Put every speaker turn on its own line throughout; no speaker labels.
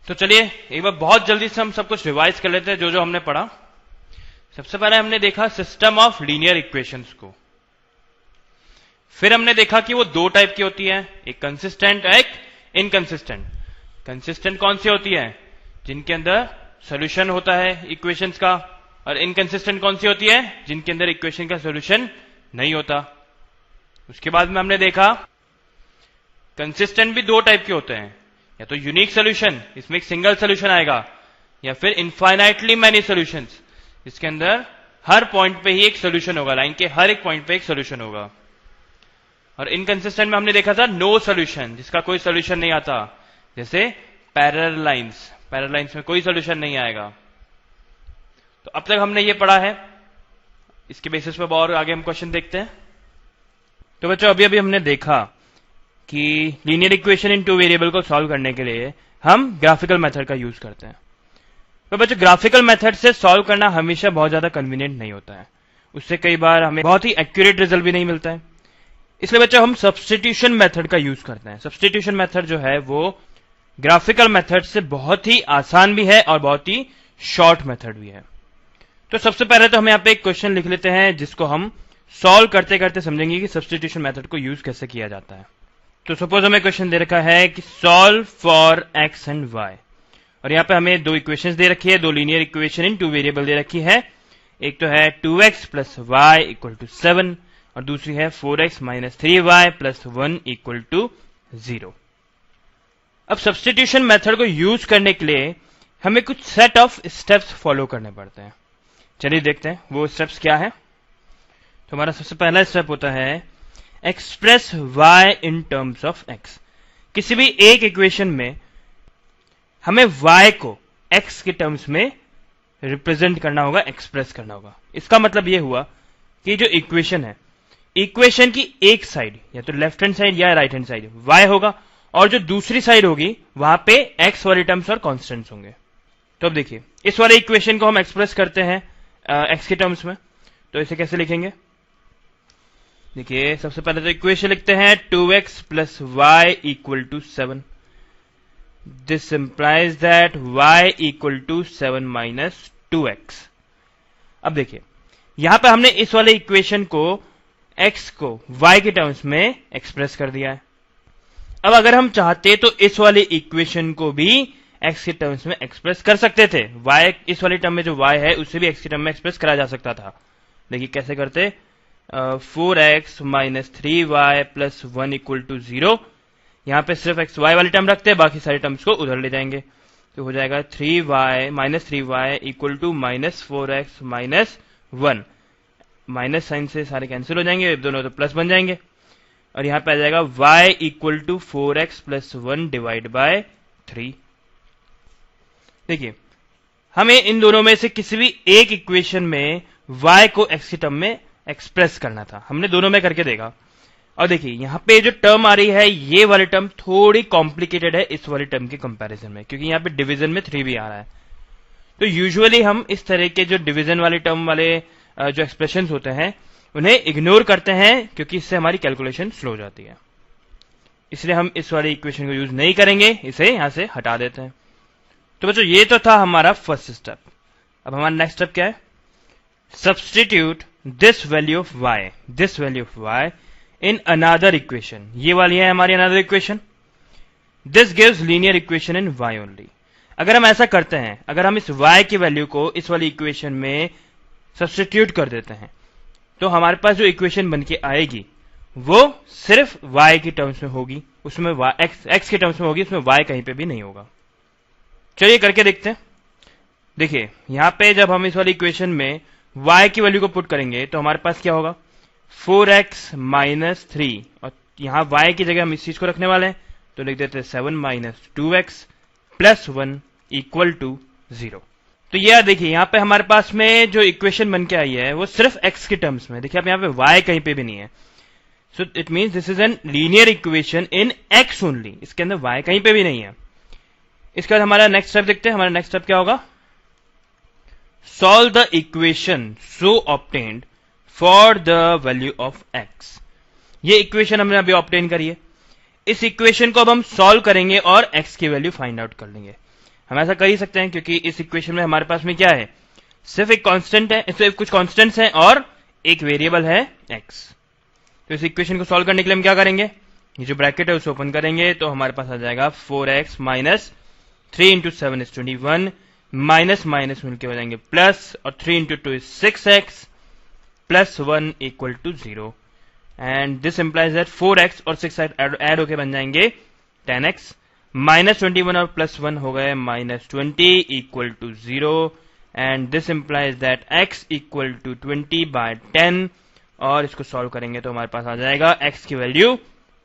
तो चलिए एक बार बहुत जल्दी से हम सब कुछ रिवाइज कर लेते हैं जो जो हमने पढ़ा। सबसे पहले हमने देखा सिस्टम ऑफ लीनियर इक्वेशंस को। फिर हमने देखा कि वो दो टाइप की होती है, एक कंसिस्टेंट एक इनकंसिस्टेंट। कंसिस्टेंट कौन सी होती है? जिनके अंदर सॉल्यूशन होता है इक्वेशंस का। और इनकंसिस्टेंट कौन सी होती है? जिनके अंदर इक्वेशन का सॉल्यूशन नहीं होता। उसके बाद में हमने देखा कंसिस्टेंट भी दो टाइप के होते हैं, या तो यूनिक सॉल्यूशन, इसमें एक सिंगल सॉल्यूशन आएगा, या फिर इनफाइनाइटली मैनी सॉल्यूशंस, इसके अंदर हर पॉइंट पे ही एक सॉल्यूशन होगा, लाइन के हर एक पॉइंट पे एक सॉल्यूशन होगा। और इनकंसिस्टेंट में हमने देखा था नो सॉल्यूशन, जिसका कोई सॉल्यूशन नहीं आता, जैसे पैरेलल लाइंस। पैरेलल लाइंस में कोई सॉल्यूशन नहीं आएगा। तो अब तक हमने ये पढ़ा है, इसके बेसिस पर और आगे हम क्वेश्चन देखते हैं। तो बच्चों अभी अभी हमने देखा कि linear equation in two variable को सॉल्व करने के लिए हम ग्राफिकल मेथड का यूज करते हैं। तो बच्चों ग्राफिकल मेथड से सॉल्व करना हमेशा बहुत ज्यादा कन्वीनियंट नहीं होता है, उससे कई बार हमें बहुत ही एक्यूरेट रिजल्ट भी नहीं मिलता है। इसलिए बच्चों हम सब्स्टिट्यूशन मेथड का यूज करते हैं। सब्स्टिट्यूशन मेथड जो है वो ग्राफिकल मेथड से बहुत ही आसान भी है और बहुत ही शॉर्ट मेथड भी है। तो सबसे पहले तो हम यहाँ पे एक क्वेश्चन लिख लेते हैं, जिसको हम सॉल्व करते करते समझेंगे कि सब्स्टिट्यूशन मेथड को यूज कैसे किया जाता है। तो सपोज हमें क्वेश्चन दे रखा है कि solve for X and Y, और यहाँ पे हमें दो इक्वेशंस दे रखी है, दो linear equation in two variable दे रखी है। एक तो है 2x plus Y equal to 7 और दूसरी है 4x minus 3y plus 1 equal to 0। अब सब्स्टिट्यूशन मेथड को यूज करने के लिए हमें कुछ सेट ऑफ स्टेप्स फॉलो करने पड़ते हैं। चलिए देखते हैं वो स्टेप्स क्या है। तो हमारा सबसे पहला स्टेप होता है express y in terms of x। किसी भी एक इक्वेशन में हमें y को x के टर्म्स में रिप्रेजेंट करना होगा, एक्सप्रेस करना होगा। इसका मतलब यह हुआ कि जो इक्वेशन है, इक्वेशन की एक साइड या तो लेफ्ट हैंड साइड या राइट हैंड साइड y होगा, और जो दूसरी साइड होगी वहां पे x वाले टर्म्स और कांस्टेंट्स होंगे। तो अब देखिए इस वाले इक्वेशन को हम एक्सप्रेस करते हैं x के टर्म्स में, तो इसे कैसे लिखेंगे? देखिए सबसे पहले तो इक्वेशन लिखते हैं 2x plus Y equal to 7। This implies that y equal to 7 minus 2x। अब देखिए यहां पे हमने इस वाले इक्वेशन को x को y के टर्म्स में एक्सप्रेस कर दिया है। अब अगर हम चाहते तो इस वाले इक्वेशन को भी x के टर्म्स में एक्सप्रेस कर सकते थे। y इस वाले टर्म में जो y है उससे भी x के टर्म में एक्सप्रेस करा जा सकता था। देखिए कैसे करते, 4x minus 3y plus 1 equal to 0। यहां पे सिर्फ x y वाले टर्म रखते हैं, बाकी सारे टर्म्स को उधर ले जाएंगे। तो हो जाएगा 3y minus 3y equal to minus 4x minus 1। Minus sign से सारे कैंसिल हो जाएंगे, दोनों तो प्लस बन जाएंगे। और यहां पे आ जाएगा y equal to 4x plus 1 divide by 3। देखिए हमें इन दोनों में से किसी भी एक इक्वेशन में y को x के टर्म में एक्सप्रेस करना था। हमने दोनों में करके देखा, और देखिए यहां पे जो टर्म आ रही है ये वाली टर्म थोड़ी कॉम्प्लिकेटेड है इस वाली टर्म के कंपैरिजन में, क्योंकि यहां पे डिवीजन में 3 भी आ रहा है। तो यूजुअली हम इस तरह के जो डिवीजन वाले टर्म वाले जो एक्सप्रेशंस होते हैं उन्हें इग्नोर करते हैं, क्योंकि इससे हमारी कैलकुलेशन स्लो हो जाती है। इसलिए हम इस वाली इक्वेशन को यूज नहीं करेंगे, इसे यहां से हटा देते हैं। तो बच्चों ये तो था हमारा फर्स्ट स्टेप। अब हमारा नेक्स्ट स्टेप क्या है? Substitute this value of y in another equation. ये वाली है हमारी another equation. This gives linear equation in y only. अगर हम ऐसा करते हैं, अगर हम इस y की वैल्यू को इस वाली इक्वेशन में सब्स्टिट्यूट कर देते हैं, तो हमारे पास जो इक्वेशन बन के आएगी वो सिर्फ y की टर्म्स में होगी, उसमें x के टर्म्स में होगी, उसमें y कहीं पे भी नहीं होगा। चलिए करके देखते हैं। देखिए यहां पे जब हम इस वाली इक्वेशन में y की वैल्यू को पुट करेंगे तो हमारे पास क्या होगा? 4x माइनस 3, और यहां y की जगह हम इस चीज को रखने वाले हैं, तो लिख देते हैं 7 minus 2x plus 1 equal to 0। तो यह देखिए यहां पे हमारे पास में जो इक्वेशन बन के आई है वो सिर्फ x के टर्म्स में। देखिए अब यहां पे y कहीं पे भी नहीं है, so it means this is an linear equation in x only. इसके अंदर y कहीं पे भी नहीं है। इसके बाद हमारा नेक्स्ट स्टेप देखते हैं। हमारा नेक्स्ट स्टेप क्या होगा? Solve the equation so obtained for the value of x। ये इक्वेशन हमने अभी ऑब्टेन करी है, इस इक्वेशन को अब हम सॉल्व करेंगे और x की वैल्यू फाइंड आउट कर लेंगे। हम ऐसा कर ही सकते हैं क्योंकि इस इक्वेशन में हमारे पास में क्या है, सिर्फ एक कांस्टेंट है, सिर्फ कुछ कांस्टेंट्स हैं और एक वेरिएबल है x। तो इस इक्वेशन को सॉल्व करने के लिए हम क्या करेंगे, ये जो ब्रैकेट है उसे ओपन करेंगे तो हमारे पास आ जाएगा 4x minus 3 into 7 is 21, minus minus मिलके हो जाएंगे प्लस, और 3 into 2 is 6x plus 1 equal to 0, and this implies that 4x और 6 ऐड होके बन जाएंगे 10x, माइनस 21 और प्लस 1 हो गए minus 20 equal to 0, and this implies that x equal to 20 by 10, और इसको सॉल्व करेंगे तो हमारे पास आ जाएगा x की वैल्यू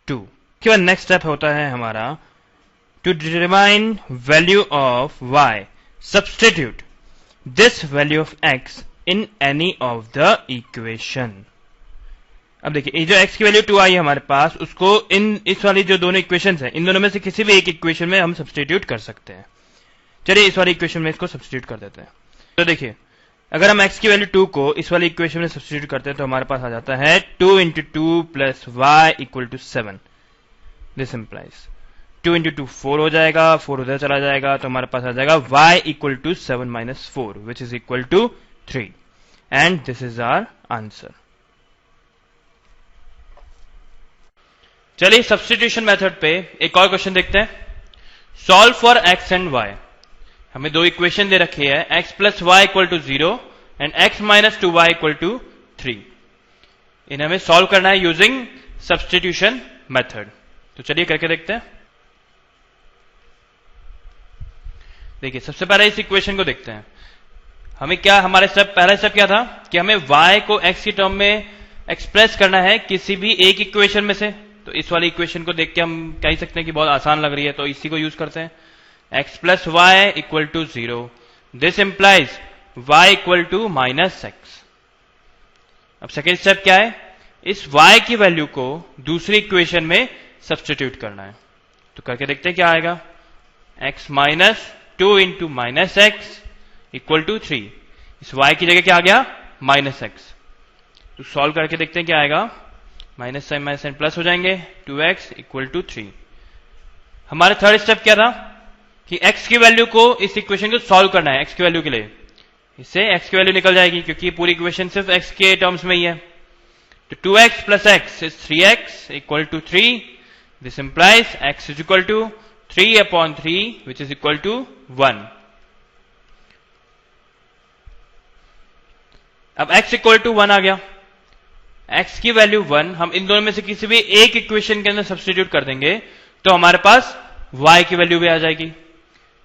2। उसके बाद नेक्स्ट स्टेप होता है हमारा to determine value of y, substitute this value of x in any of the equation. अब देखिए ये जो x की वैल्यू 2 आई है हमारे पास, उसको इस वाली जो दोनों इक्वेशंस हैं इन दोनों में से किसी भी एक इक्वेशन में हम सब्स्टिट्यूट कर सकते हैं। चलिए इस वाली इक्वेशन में इसको सब्स्टिट्यूट कर देते हैं। तो देखिए अगर हम x की वैल्यू 2 को इस वाली इक्वेशन में सब्स्टिट्यूट करते हैं तो हमारे पास आ जाता है 2 into 2 plus Y equal to 7। This implies 2 into 2 4 हो जाएगा, 4 उधर चला जाएगा तो हमारे पास आ जाएगा y equal to 7 minus 4 which is equal to 3, and this is our answer. चलिए सब्स्टिट्यूशन मेथड पे एक और क्वेश्चन देखते हैं। Solve for x and y। हमें दो इक्वेशन दे रखी है, x plus Y equal to 0 and x minus 2y equal to 3। इन्हें हमें सॉल्व करना है यूजिंग सब्स्टिट्यूशन मेथड। तो चलिए करके देखते हैं। देखिए सबसे पहले इस इक्वेशन को देखते हैं। हमें क्या, हमारे पहला स्टेप क्या था कि हमें y को x की टर्म में एक्सप्रेस करना है किसी भी एक इक्वेशन में से। तो इस वाली इक्वेशन को देख के हम कह सकते हैं कि बहुत आसान लग रही है, तो इसी को यूज करते हैं। x plus Y equal to 0, this implies y equal to minus x। अब सेकेंड स्टेप क्या है, इस y की वैल्यू को दूसरी इक्वेशन में सब्स्टिट्यूट करना है। तो करके देखते हैं क्या आएगा, x minus 2 into minus X equal to 3। इस y की जगह क्या आ गया, माइनस x। तो सॉल्व करके देखते हैं क्या आएगा, minus sign minus sign plus हो जाएंगे, 2x इक्वल टू 3। हमारा थर्ड स्टेप क्या था कि x की वैल्यू को इस इक्वेशन को सॉल्व करना है। x की वैल्यू के लिए इससे x की वैल्यू निकल जाएगी क्योंकि पूरी इक्वेशन सिर्फ x के टर्म्स में ही है। तो 2x plus x is 3x equal to 3। This implies x is equal to 3 upon 3 which is equal to 1। अब x इक्वल टू 1 आ गया, x की वैल्यू 1 हम इन दोनों में से किसी भी एक इक्वेशन के अंदर सब्स्टिट्यूट कर देंगे तो हमारे पास y की वैल्यू भी आ जाएगी।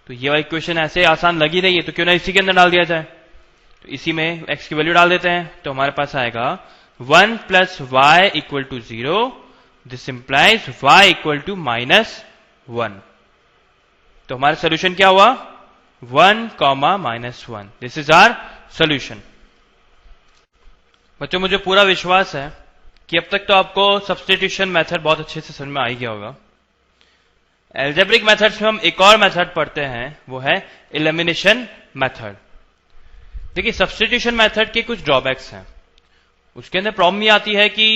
तो ये वाली इक्वेशन ऐसे आसान लगी रही है तो क्यों ना इसी के अंदर डाल दिया जाए। तो इसी में x की वैल्यू डाल देते हैं तो हमारे पास आएगा 1 plus Y equal to 0। This implies y equal to minus 1। तो हमारा सोल्यूशन क्या हुआ, 1 comma minus 1। This is our solution. बच्चों मुझे पूरा विश्वास है कि अब तक तो आपको सब्स्टिट्यूशन मेथड बहुत अच्छे से समझ में आ ही गया होगा। एल्जेब्रिक मेथड्स में हम एक और मेथड पढ़ते हैं, वो है एलिमिनेशन मेथड। देखिए सब्स्टिट्यूशन मेथड के कुछ ड्रॉबैक्स हैं। उसके अंदर प्रॉब्लम ये आती है कि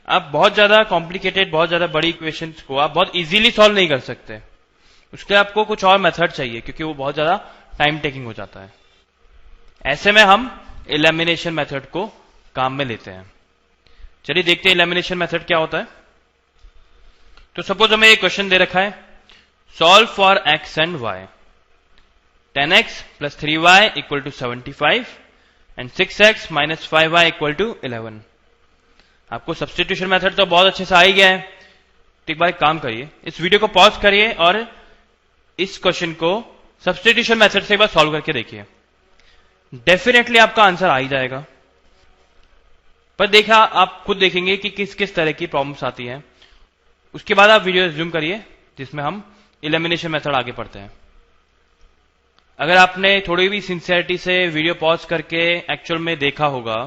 आप बहुत ज्यादा कॉम्प्लिकेटेड, बहुत ज्यादा बड़ी इक्वेशंस को आप बहुत इजीली सॉल्व नहीं कर सकते। उसके लिए आपको कुछ और मेथड चाहिए क्योंकि वो बहुत ज्यादा टाइम टेकिंग हो जाता है। ऐसे में हम एलिमिनेशन मेथड को काम में लेते हैं। चलिए देखते हैं एलिमिनेशन मेथड क्या होता है। तो सपोज हमें एक क्वेश्चन दे रखा है, solve for x and y। 10x plus 3y equal to 75 and 6x minus 5y equal to 11। आपको सब्स्टिट्यूशन मेथड तो बहुत अच्छे से आ ही गया है। तो एक बार एक काम करिए, इस वीडियो को पॉज करिए और इस क्वेश्चन को सब्स्टिट्यूशन मेथड से एक बार सॉल्व करके देखिए। डेफिनेटली आपका आंसर आ ही जाएगा। पर देखा आप खुद देखेंगे कि किस किस तरह की प्रॉब्लम्स आती हैं। उसके बाद आप वीडियो रिज्यूम करिए जिसमें हम एलिमिनेशन मेथड आगे पढ़ते हैं। अगर आपने थोड़ी भी सिंसियरिटी से वीडियो पॉज करके एक्चुअल में देखा होगा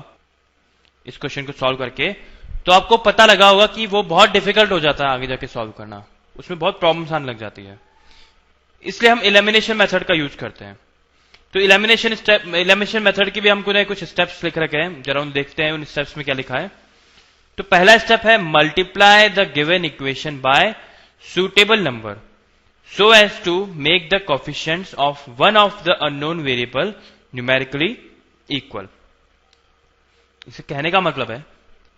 इस क्वेश्चन को सॉल्व करके, तो आपको पता लगा होगा कि वो बहुत डिफिकल्ट हो जाता है आगे जाके सॉल्व करना, उसमें बहुत प्रॉब्लम्स आने लग जाती है। इसलिए हम एलिमिनेशन मेथड का यूज करते हैं। तो एलिमिनेशन मेथड की भी हमको कुछ स्टेप्स लिख रखे हैं, जरा उन देखते हैं उन स्टेप्स में क्या लिखा है। तो पहला स्टेप है multiply the given equation by suitable number. so as to make the coefficients of one of the unknown variable numerically equal। इसे कहने का मतलब है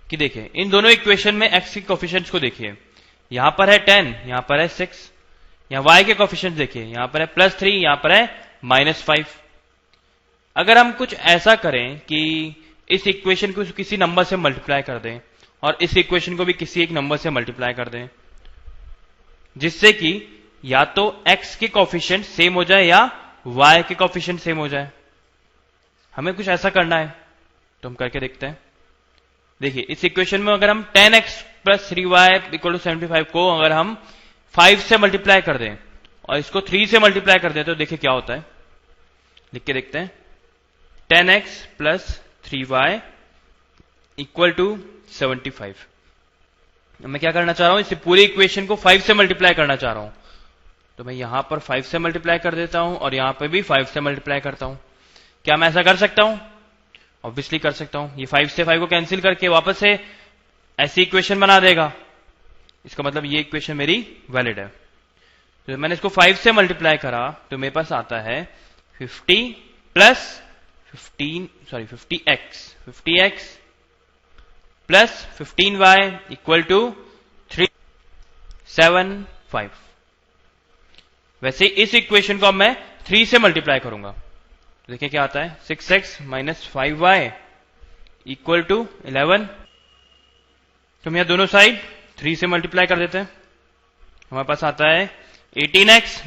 कि देखिए इन दोनों इक्वेशन में x के कोफिशिएंट्स को देखिए, यहां पर है 10, यहां पर है 6, यहां y के कोफिशिएंट्स देखिए, यहां पर है +3, यहां पर है -5। अगर हम कुछ ऐसा करें कि इस इक्वेशन को किसी नंबर से मल्टीप्लाई कर दें और इस इक्वेशन को भी किसी एक नंबर से मल्टीप्लाई कर दें, जिससे कि या तो x के कोफिशिएंट सेम हो जाए या y के कोफिशिएंट सेम हो जाए, हमें कुछ ऐसा करना है तो हम करके देखते हैं। देखिए इस इक्वेशन में अगर हम 10x + 3y = 75 को अगर हम 5 से मल्टीप्लाई कर दें और इसको 3 से मल्टीप्लाई कर दें तो देखिए क्या होता है, लिख के देखते हैं। 10x + 3y = 75। मैं क्या करना चाह रहा हूं, इस पूरी इक्वेशन को 5 से मल्टीप्लाई करना चाह रहा हूं, तो मैं यहां पर 5 से मल्टीप्लाई कर देता हूं और यहां पर भी 5 से मल्टीप्लाई करता हूं। क्या मैं ऐसा कर सकता हूं? ऑब्वियसली कर सकता हूं। ये 5 से 5 को कैंसिल करके वापस से ऐसी इक्वेशन बना देगा, इसका मतलब ये इक्वेशन मेरी वैलिड है। तो मैंने इसको 5 से मल्टीप्लाई करा तो मेरे पास आता है 50x प्लस 15y = 375। वैसे इस इक्वेशन को अब मैं 3 से मल्टीप्लाई करूंगा तो देखिए क्या आता है, 6x - 5y = 11। तो हम यहां दोनों साइड 3 से मल्टीप्लाई कर देते हैं, हमारे पास आता है 18x -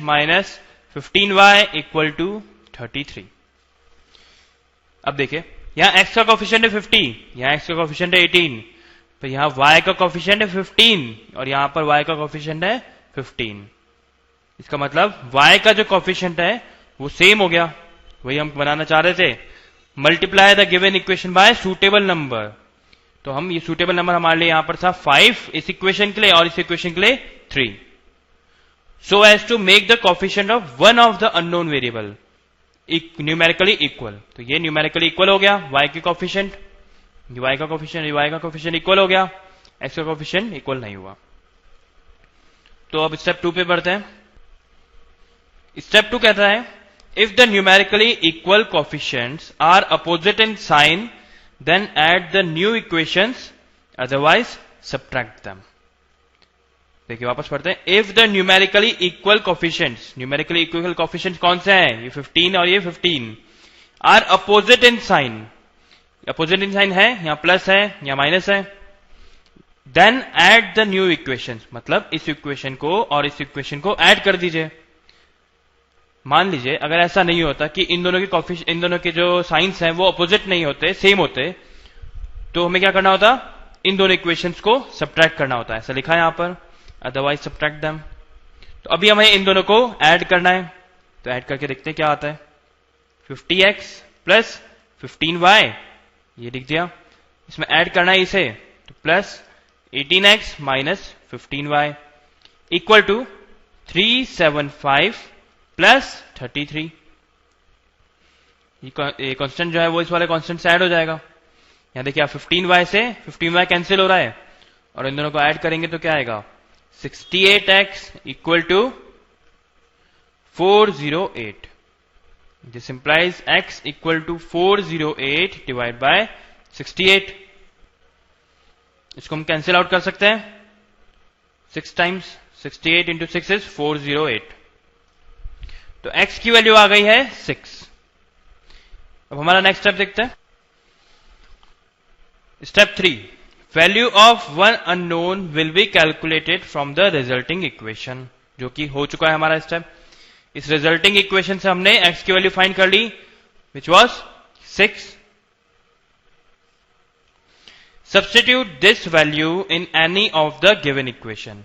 15y = 33। अब देखिए यहां x का कोफिशिएंट है 50, यहां x का कोफिशिएंट है 18, तो यहां y का कोफिशिएंट है 15 और यहां पर y का कोफिशिएंट है 15। इसका मतलब y का जो कोफिशिएंट है वो सेम हो गया, वही हम बनाना चाह रहे थे। Multiply the given equation by suitable number, तो हम ये सूटेबल नंबर हमारे लिए यहां पर था 5 इस इक्वेशन के लिए और इस इक्वेशन के लिए 3। So as to make the coefficient of one of the unknown variable numerically equal, तो ये न्यूमेरिकली इक्वल हो गया y के कोफिशिएंट, y का कोफिशिएंट इक्वल हो गया, x का कोफिशिएंट इक्वल नहीं हुआ। तो अब स्टेप 2 पे बढ़ते हैं। स्टेप 2 कहता है if the numerically equal coefficients are opposite in sign then add the new equations otherwise subtract them. देखिए वापस पढ़ते हैं, if the numerically equal coefficients, numerically equal coefficients कौन से हैं, ये 15 और ये 15, are opposite in sign, opposite in sign है, यहां प्लस है या माइनस है, then add the new equations, मतलब इस इक्वेशन को और इस इक्वेशन को ऐड कर दीजिए। मान लीजिए अगर ऐसा नहीं होता कि इन दोनों के जो साइंस हैं वो अपोजिट नहीं होते, सेम होते, तो हमें क्या करना होता, इन दोनों इक्वेशंस को सब्ट्रैक्ट करना होता है, ऐसा लिखा है यहां पर, अदरवाइज सब्ट्रैक्ट देम। तो अभी हमें इन दोनों को ऐड करना है, तो ऐड करके देखते हैं क्या आता है। 50x प्लस 15y, ये लिख दिया, इसमें ऐड करना है इसे, तो plus 18x minus 15y equal to 375 plus 33। ये कांस्टेंट जो है वो इस वाले कांस्टेंट से ऐड हो जाएगा। यहां देखिए 15y से 15y कैंसिल हो रहा है और इन दोनों को ऐड करेंगे तो क्या आएगा, 68x equal to 408। This implies x equal to 408 divide by 68। इसको हम कैंसिल आउट कर सकते हैं 6 टाइम्स, 68 इंटू 6 इज 408, तो x की वैल्यू आ गई है 6। अब हमारा नेक्स्ट स्टेप देखते हैं। Step 3, value of one unknown will be calculated from the resulting equation, जो कि हो चुका है हमारा स्टेप। इस रिजल्टिंग इक्वेशन से हमने x की वैल्यू फाइंड कर ली which was 6। Substitute this value in any of the given equation.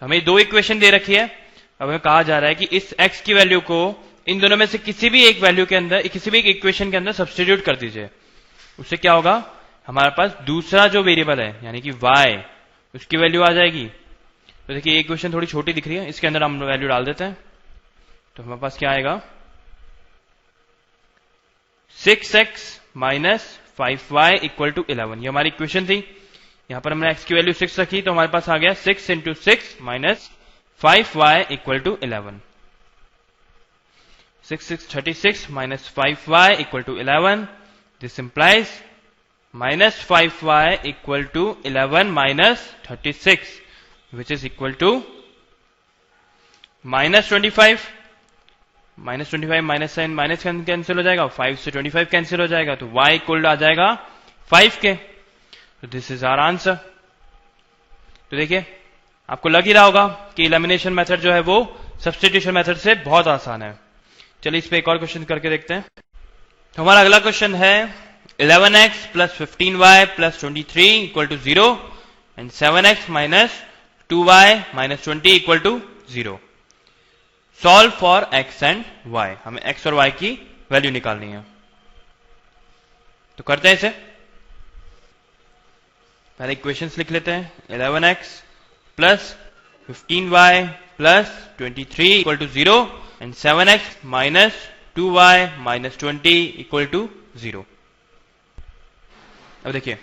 हमें दो इक्वेशन दे रखी है, अब हमें कहा जा रहा है कि इस x की वैल्यू को इन दोनों में से किसी भी एक वैल्यू के अंदर, किसी भी एक इक्वेशन के अंदर सब्स्टिट्यूट कर दीजिए। उससे क्या होगा, हमारे पास दूसरा जो वेरिएबल है यानी कि y, उसकी वैल्यू आ जाएगी। तो देखिए इक्वेशन थोड़ी छोटी दिख रही है, इसके अंदर हम वैल्यू डाल देते हैं, तो हमारे पास क्या आएगा, 6x minus 5y equal to 11। ये हमारी इक्वेशन थी, यहां पर हमने x की वैल्यू 6 रखी, तो हमारे पास आ गया 6 into 6 minus 5y equal to 11। 36 minus 5y equal to 11. This implies minus 5y equal to 11 minus 36, which is equal to minus 25. Minus 25 minus sign minus cancel हो जाएगा, 5 से 25 कैंसिल हो जाएगा, तो y इक्वल आ जाएगा 5 के। तो दिस इज आवर आंसर। तो देखिए आपको लग ही रहा होगा कि एलिमिनेशन मेथड जो है वो सब्स्टिट्यूशन मेथड से बहुत आसान है। चलिए इस पे एक और क्वेश्चन करके देखते हैं। तो हमारा अगला क्वेश्चन है 11x plus 15y plus 23 equal to 0 and 7x minus 2y minus 20 equal to 0। Solve for x and y। हमें x और y की वैल्यू निकालनी है। तो करते हैं इसे। पहले इक्वेशंस लिख लेते हैं। 11x plus 15y plus 23 equal to 0 and 7x minus 2y minus 20 equal to 0। अब देखिए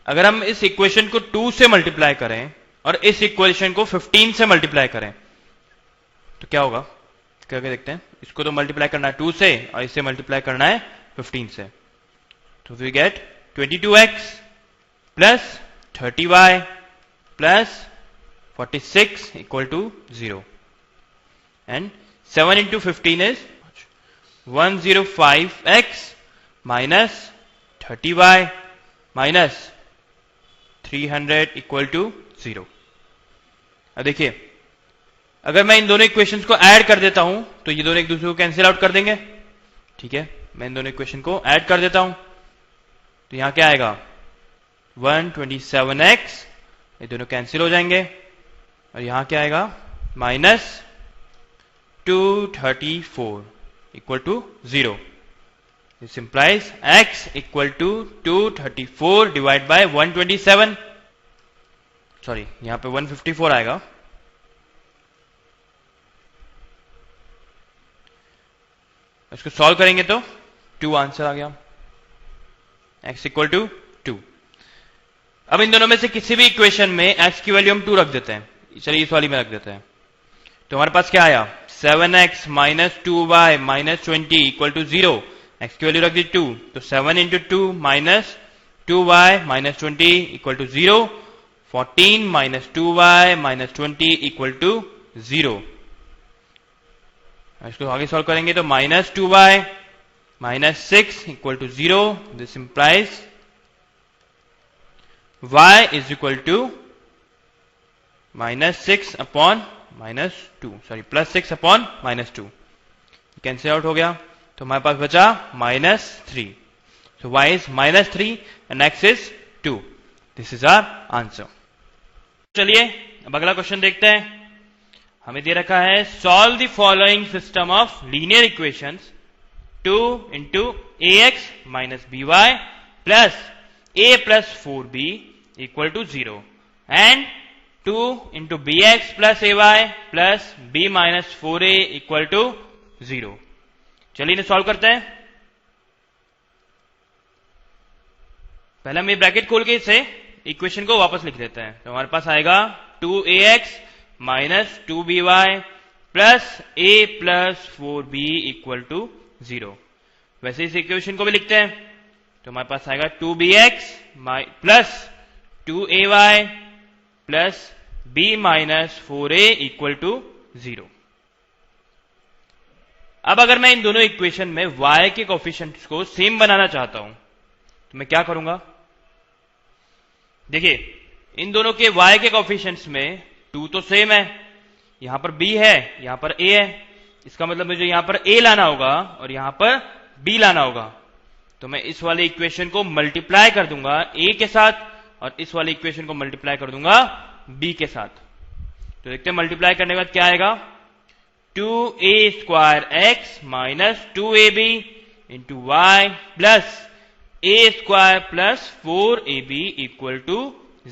अगर हम इस इक्वेशन को 2 से मल्टीप्लाई करें और इस इक्वेशन को 15 से मल्टीप्लाई करें तो क्या होगा, करके देखते हैं। इसको तो मल्टीप्लाई करना है 2 से और इसे मल्टीप्लाई करना है 15 से। तो we get 22x plus 30y plus 46 equal to 0 and 7 into 15 is 105x minus 30y minus 300 equal to 0। अब देखिए अगर मैं इन दोनों इक्वेशंस को ऐड कर देता हूं तो ये दोनों एक दूसरे को कैंसिल आउट कर देंगे। ठीक है, मैं इन दोनों इक्वेशन को ऐड कर देता हूं तो यहां क्या आएगा 127x, ये दोनों कैंसिल हो जाएंगे और यहां क्या आएगा minus 234 equal to 0। This implies x equal to 234 divide by 127, sorry यहां पे 154 आएगा। इसको सॉल्व करेंगे तो 2 आंसर आ गया, x इक्वल टू 2। अब इन दोनों में से किसी भी इक्वेशन में x की वैल्यू हम 2 रख देते हैं। चलिए इस वाली में रख देते हैं। तो हमारे पास क्या आया 7x minus 2y minus 20 equal to 0। x की वैल्यू रख दी 2, तो 7 into 2 minus 2y minus 20 equal to 0। 14 minus 2y minus 20 equal to 0। इसको आगे सॉल्व करेंगे तो minus 2y minus 6 equal to 0। This implies y is equal to minus 6 upon minus 2, sorry plus 6 upon minus 2 cancel out हो गया। तो हमारे पास बचा minus 3। So y is minus 3 and x is 2। This is our answer. चलिए अब अगला question देखते हैं। हमें दे रखा है solve the following system of linear equations 2 into ax minus by plus a plus 4b equal to 0 and 2 into bx plus ay plus b minus 4a equal to 0। चलिए इन्हें सॉल्व करते हैं। पहले हम ये ब्रैकेट खोल के इसे इक्वेशन को वापस लिख देते हैं। तो हमारे पास आएगा 2ax minus 2by plus a plus 4b equal to 0। वैसे इस इक्वेशन को भी लिखते हैं तो हमारे पास आएगा 2bx plus 2ay plus b minus 4a equal to 0। अब अगर मैं इन दोनों इक्वेशन में y के कोफिशिएंट्स को सेम बनाना चाहता हूं तो मैं क्या करूंगा। देखिए इन दोनों के y के कोफिशिएंट्स में 2 तो सेम है, यहां पर b है यहां पर a है। इसका मतलब मुझे यहां पर a लाना होगा और यहां पर b लाना होगा। तो मैं इस वाले इक्वेशन को मल्टीप्लाई कर दूंगा a के साथ और इस वाले इक्वेशन को मल्टीप्लाई कर दूंगा b के साथ। तो देखते हैं मल्टीप्लाई करने के बाद क्या आएगा 2a square x minus 2ab into y plus a square plus 4ab equal to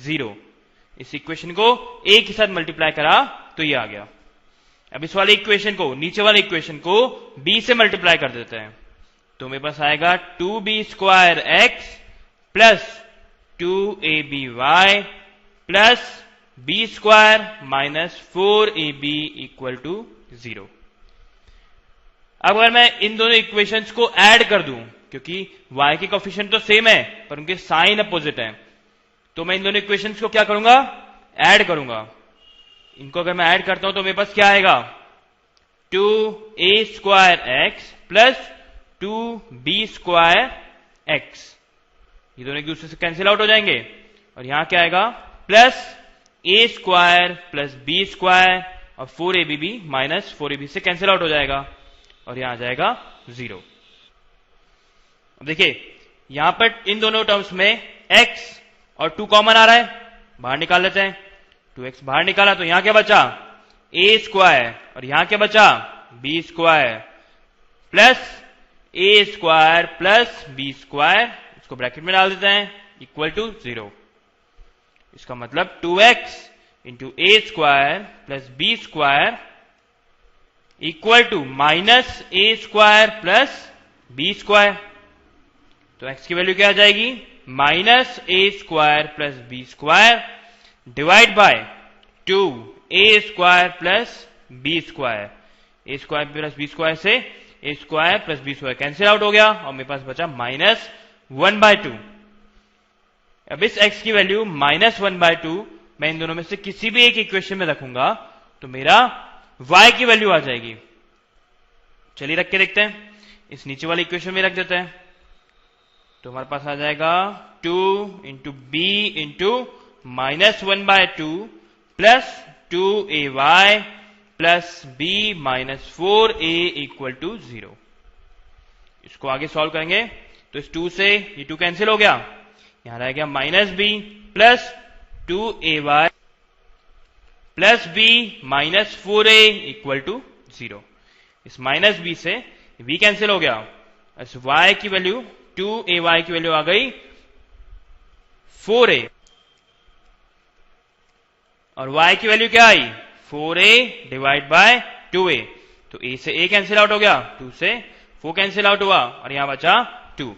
0। इस इक्वेशन को a के साथ मल्टीप्लाई करा तो ये आ गया। अब इस वाले इक्वेशन को नीचे वाले इक्वेशन को b से मल्टीप्लाई कर देते हैं तो मेरे पास आएगा 2b square x plus 2aby plus B square minus 4ab equal to 0। अब अगर मैं इन दोनों इक्वेशंस को ऐड कर दूं, क्योंकि y के कोफिशिएंट तो सेम है पर उनके साइन अपोजिट है, तो मैं इन दोनों इक्वेशंस को क्या करूंगा, ऐड करूंगा। इनको अगर मैं ऐड करता हूं तो मेरे पास क्या आएगा, 2a square x plus 2b square x, ये दोनों एक दूसरे से कैंसिल आउट हो जाएंगे, और यहां क्या आएगा, plus a square plus b square और 4ab भी माइनस 4ab से कैंसिल आउट हो जाएगा, और यहां आ जाएगा 0। अब देखिए यहां पर इन दोनों टर्म्स में x और 2 कॉमन आ रहा है, बाहर निकाल लेते हैं। 2x बाहर निकाला तो यहां क्या बचा, a स्क्वायर, और यहां क्या बचा, b square plus a square plus b square, इसको ब्रैकेट में डाल देते हैं, इक्वल टू 0। इसका मतलब 2x into a square plus b square equal to minus a square plus b square. तो x की वैल्यू क्या आ जाएगी, minus a square plus b square divide by 2a square plus b square. a square plus b square से a square plus b square cancel out हो गया, और मेरे पास बचा माइनस 1/2। अब इस x की वैल्यू माइनस 1/2 मैं इन दोनों में से किसी भी एक इक्वेशन में रखूंगा तो मेरा y की वैल्यू आ जाएगी। चलिए रख के देखते हैं, इस नीचे वाली इक्वेशन में रख देते हैं, तो हमारे पास आ जाएगा 2 into B into minus 1/2 plus 2ay plus b minus 4a equal to 0। इसको आगे सॉल्व करेंगे तो इस 2 से ये 2 कैंसिल हो गया, यहां रह गया minus b plus 2ay plus b minus 4a equal to 0। इस माइनस b से b कैंसिल हो गया, इस y की वैल्यू 2ay की वैल्यू आ गई 4a, और y की वैल्यू क्या आई, 4a डिवाइड बाय 2a। तो a से a कैंसिल आउट हो गया, 2 से 4 कैंसिल आउट हुआ, और यहां बचा 2।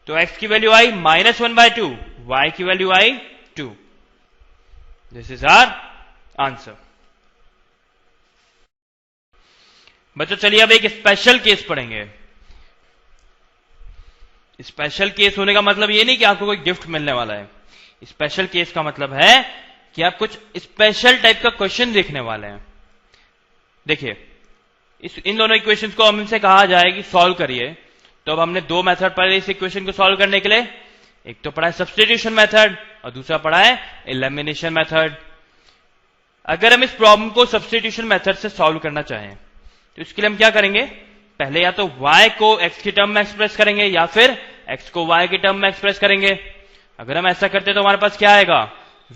तो x की वैल्यू आई माइनस 1/2, y की वैल्यू आई 2। This is our answer. बच्चों चलिए अब एक स्पेशल केस पढ़ेंगे। स्पेशल केस होने का मतलब ये नहीं कि आपको कोई गिफ्ट मिलने वाला है, स्पेशल केस का मतलब है कि आप कुछ स्पेशल टाइप का क्वेश्चन देखने वाले हैं। देखिए इन दोनों इक्वेशंस को हमसे कहा जाए कि सॉल्व करिए, तो अब हमने 2 मेथड पढ़े इस इक्वेशन को सॉल्व करने के लिए, एक तो पढ़ा है सब्स्टिट्यूशन मेथड और दूसरा पढ़ा है एलिमिनेशन मेथड। अगर हम इस प्रॉब्लम को सब्स्टिट्यूशन मेथड से सॉल्व करना चाहें तो इसके लिए हम क्या करेंगे, पहले या तो y को x की टर्म में एक्सप्रेस करेंगे या फिर x को y की टर्म में एक्सप्रेस करेंगे। अगर हम ऐसा करते तो हमारे पास क्या आएगा,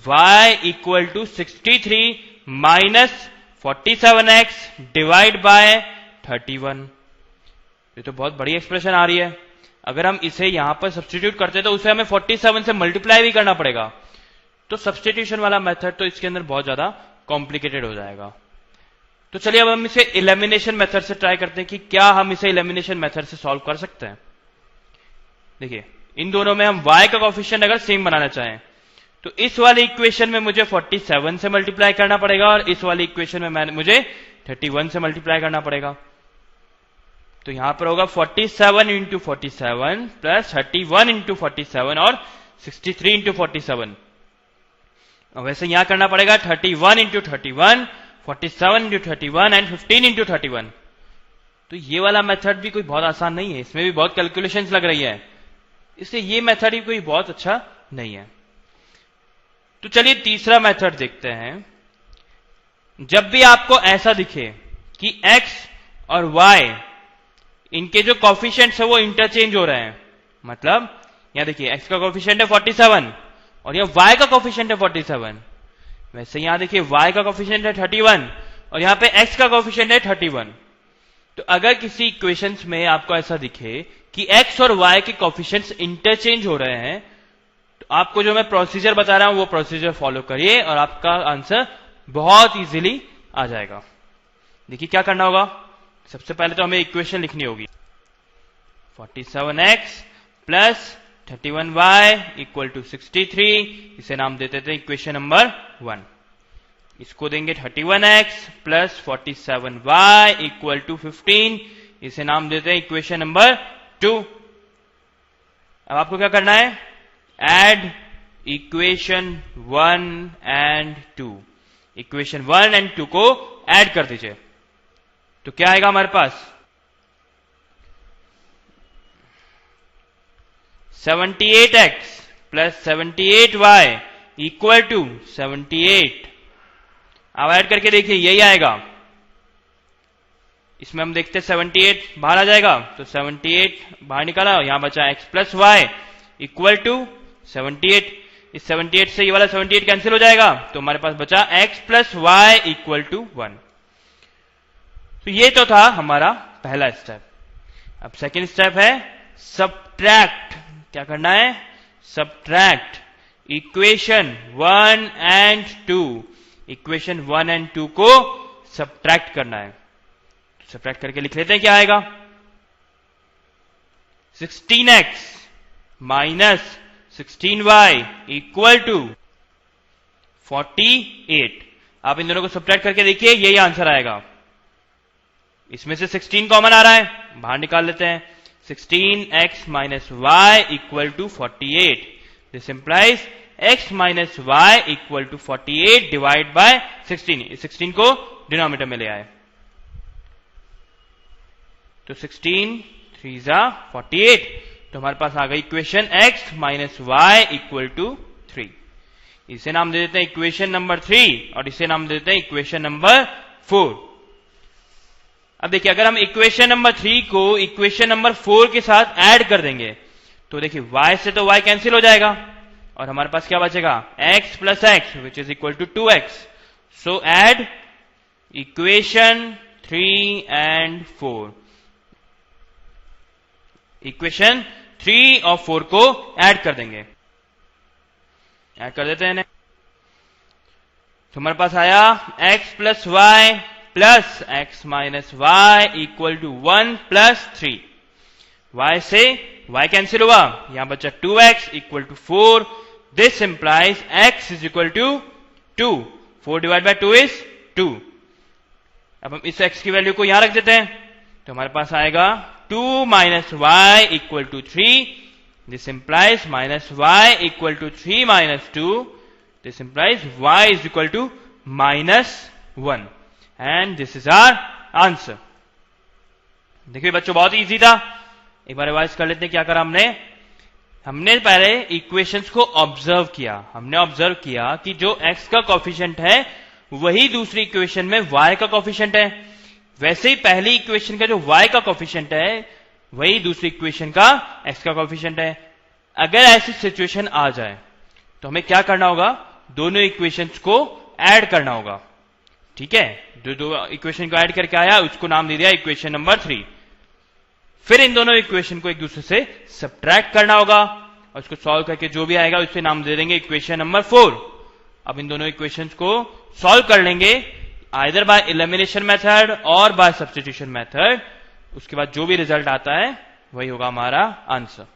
y equal to 63 minus 47x divide by 31। ये तो बहुत बड़ी एक्सप्रेशन आ रही है। अगर हम इसे यहां पर सब्स्टिट्यूट करते तो उसे हमें 47 से मल्टीप्लाई भी करना पड़ेगा, तो सब्स्टिट्यूशन वाला मेथड तो इसके अंदर बहुत ज्यादा कॉम्प्लिकेटेड हो जाएगा। तो चलिए अब हम इसे एलिमिनेशन मेथड से ट्राई करते हैं कि क्या हम इसे एलिमिनेशन मेथड से सॉल्व कर सकते हैं। देखिए इन दोनों में हम y का कोफिशिएंट अगर सेम बनाना चाहें तो इस वाली इक्वेशन में मुझे 47 से मल्टीप्लाई करना पड़ेगा, और इस वाली इक्वेशन में मुझे 31 से मल्टीप्लाई करना पड़ेगा। तो यहां पर होगा 47 इंटू 47 प्लस 31 इंटू 47 और 63 इंटू 47। वैसे यहां करना पड़ेगा 31 इंटू 31, 47 इंटू 31 एंड 15 इंटू 31। तो ये वाला मेथड भी कोई बहुत आसान नहीं है, इसमें भी बहुत कैलकुलेशंस लग रही है, इसलिए ये मेथड ही कोई बहुत अच्छा नहीं है। तो चलिए तीसरा मेथड देखते हैं। जब भी आपको ऐसा दिखे कि x और y इनके जो कोफिशिएंट्स है वो इंटरचेंज हो रहे हैं, मतलब यहां देखिए x का कोफिशिएंट है 47 और यहां y का कोफिशिएंट है 47, वैसे यहां देखिए y का कोफिशिएंट है 31 और यहां पे x का कोफिशिएंट है 31। तो अगर किसी इक्वेशंस में आपको ऐसा दिखे कि x और y के कोफिशिएंट्स इंटरचेंज हो रहे हैं, तो आपको जो मैं प्रोसीजर बता रहा हूं वो प्रोसीजर फॉलो करिए और आपका आंसर बहुत इजीली आ जाएगा। देखिए क्या करना होगा, सबसे पहले तो हमें इक्वेशन लिखनी होगी 47x plus 31y equal to 63, इसे नाम देते थे इक्वेशन नंबर 1। इसको देंगे 31x plus 47y equal to 15, इसे नाम देते हैं इक्वेशन नंबर 2। अब आपको क्या करना है, add equation 1 and 2, equation 1 and 2 को ऐड कर दीजिए। तो क्या आएगा हमारे पास, 78x plus 78y equal to 78। अब ऐड करके देखिए यही आएगा। इसमें हम देखते हैं 78 बाहर आ जाएगा, तो 78 बाहर निकाला, यहां बचा x plus Y equal to 78। इस 78 से ये वाला 78 कैंसिल हो जाएगा, तो हमारे पास बचा x plus Y equal to 1। तो ये तो था हमारा पहला स्टेप। अब सेकेंड स्टेप है सबट्रैक्ट। क्या करना है, subtract equation 1 and 2, equation 1 and 2 को सबट्रैक्ट करना है। सबट्रैक्ट करके लिख लेते हैं क्या आएगा, 16x minus 16y equal to 48। आप इन दोनों को सबट्रैक्ट करके देखिए यही आंसर आएगा। इसमें से 16 कॉमन आ रहा है, बाहर निकाल लेते हैं। 16x minus y equal to 48, this implies x minus y equal to 48 divide by 16। 16 को डिनोमिनेटर में ले आए, तो 16 3 जा 48, तो हमारे पास आ गई equation x minus y equal to 3। इसे नाम दे देते हैं इक्वेशन नंबर 3 और इसे नाम दे देते हैं इक्वेशन नंबर 4। अब देखिए अगर हम इक्वेशन नंबर 3 को इक्वेशन नंबर 4 के साथ ऐड कर देंगे, तो देखिए y से तो y कैंसिल हो जाएगा और हमारे पास क्या बचेगा, x plus x which is equal to 2x। So add equation 3 and 4, equation 3 और 4 को ऐड कर देंगे। ऐड कर देते हैं, तो हमारे पास आया x plus y plus x minus y equal to 1 plus 3। y से y कैंसिल हुआ, यहां बचा 2x equal to 4, this implies x is equal to 2। 4 divide by 2 is 2। अब हम इस x की वैल्यू को यहां रख देते हैं, तो हमारे पास आएगा 2 minus y equal to 3, this implies minus y equal to 3 minus 2, this implies y is equal to minus 1 and this is our answer. देखिए बच्चों बहुत ही इजी था, एक बार रिवाइज कर लेते हैं क्या करा हमने पहले इक्वेशंस को ऑब्जर्व किया। हमने ऑब्जर्व किया कि जो x का कोफिशिएंट है वही दूसरी इक्वेशन में y का कोफिशिएंट है, वैसे ही पहली इक्वेशन का जो y का कोफिशिएंट है वही दूसरी इक्वेशन का x का कोफिशिएंट है। अगर ऐसी सिचुएशन आ जाए तो हमें क्या करना होगा, दोनों इक्वेशंस को ऐड करना होगा। ठीक है, जो दो इक्वेशन को ऐड करके आया उसको नाम दे दिया इक्वेशन नंबर 3। फिर इन दोनों इक्वेशन को एक दूसरे से सबट्रैक्ट करना होगा और उसको सॉल्व करके जो भी आएगा उससे नाम दे देंगे इक्वेशन नंबर 4। अब इन दोनों इक्वेशंस को सॉल्व कर लेंगे आइदर बाय एलिमिनेशन मेथड और बाय सब्स्टिट्यूशन मेथड, उसके बाद जो भी रिजल्ट आता है वही होगा हमारा आंसर।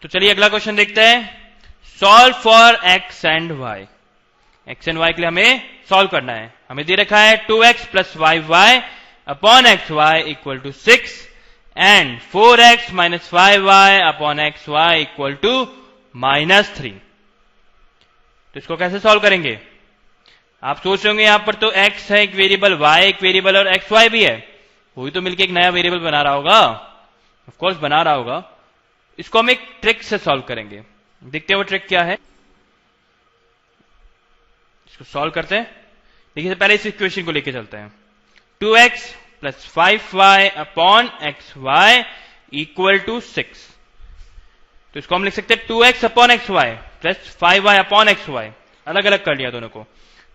तो चलिए अगला क्वेश्चन देखते हैं, solve for x and y। x and y के लिए हमें सॉल्व करना है। हमें दे रखा है 2x plus y upon x y equal to 6 and 4x minus 5y upon x y equal to minus 3। तो इसको कैसे सॉल्व करेंगे, आप सोच रहे होंगे यहां पर तो x है एक वेरिएबल, y एक वेरिएबल और एक्स वाई भी है, वही तो मिलकर एक नया वेरिएबल बना रहा होगा, ऑफ कोर्स बना रहा होगा। इसको हम एक ट्रिक से सॉल्व करेंगे, देखते हैं वो ट्रिक क्या है। इसको सॉल्व करते हैं। देखिए पहले इस इक्वेशन को लेके चलते हैं, 2x plus 5y upon x y equal to 6। तो इसको हम लिख सकते हैं 2x upon x y plus 5y upon x y, अलग अलग कर लिया दोनों को।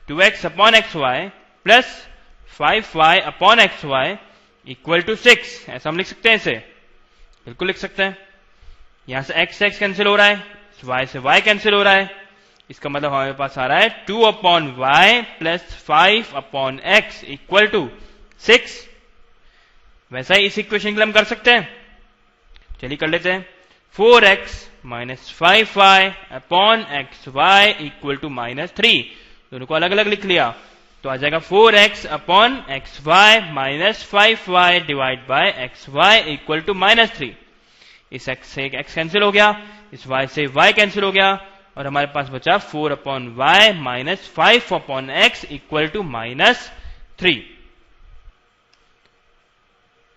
2x upon x y plus 5y upon x y equal to 6, ऐसा हम लिख सकते हैं, इसे बिल्कुल लिख सकते हैं। यहां से x कैंसिल हो रहा है, y से y कैंसिल हो रहा है, इसका मतलब हमारे पास आ रहा है 2 upon y plus 5 upon x equal to 6। वैसा ही इस इक्वेशन के लिए हम कर सकते हैं, चलिए कर लेते हैं। 4x minus 5y upon xy equal to -3। दोनों को अलग अलग लिख लिया तो आ जाएगा 4x upon xy minus 5y divide by xy equal to -3। इस x से x कैंसिल हो गया, इस y से y कैंसिल हो गया और हमारे पास बचा 4 upon y minus 5 upon x equal to -3।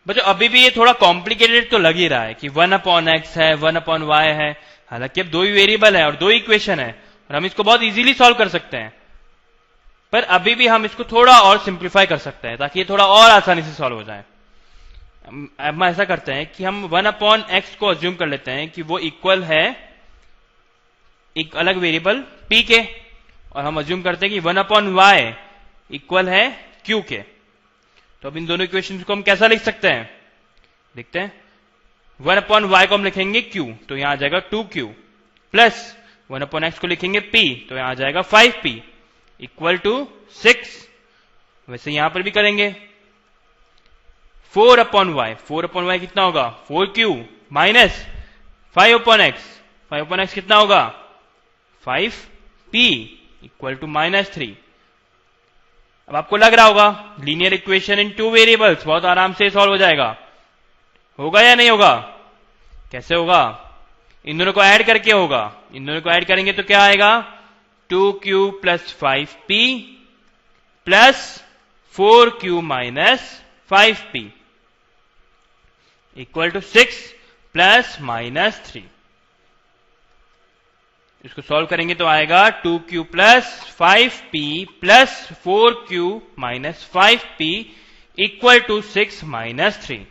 बच्चों अभी भी ये थोड़ा कॉम्प्लिकेटेड तो लग ही रहा है कि 1 अपॉन एक्स है, 1 अपॉन वाई है, हालांकि अब दो ही वेरिएबल है और दो इक्वेशन है और हम इसको बहुत इजीली सॉल्व कर सकते हैं, पर अभी भी हम इसको थोड़ा और सिंप्लीफाई कर सकते हैं ताकि ये थोड़ा और आसानी से सॉल्व हो जाए। अब हम ऐसा करते हैं कि हम 1 अपॉन एक्स को अज्यूम कर लेते हैं कि वो इक्वल है एक अलग वेरिएबल p के, और हम अज्यूम करते हैं कि 1 अपॉन वाई इक्वल है q के। तो अब इन दोनों इक्वेशंस को हम कैसा लिख सकते हैं, देखते हैं। 1 अपॉन वाई को हम लिखेंगे q, तो यहां आ जाएगा 2q, प्लस 1 अपॉन एक्स को लिखेंगे p, तो यहां आ जाएगा 5p इक्वल टू 6। वैसे यहां पर भी करेंगे 4 अपॉन वाई कितना होगा 4q माइनस 5 अपॉन एक्स कितना होगा 5p इक्वल टू -3। अब आपको लग रहा होगा लीनियर इक्वेशन इन 2 वेरिएबल्स बहुत आराम से सॉल्व हो जाएगा, होगा या नहीं होगा? कैसे होगा? इन दोनों को ऐड करके होगा। इन दोनों को ऐड करेंगे तो क्या आएगा 2q plus 5p plus 4q minus 5p equal to 6 plus -3। इसको सॉल्व करेंगे तो आएगा 2q plus 5p plus 4q minus 5p equal to 6 minus 3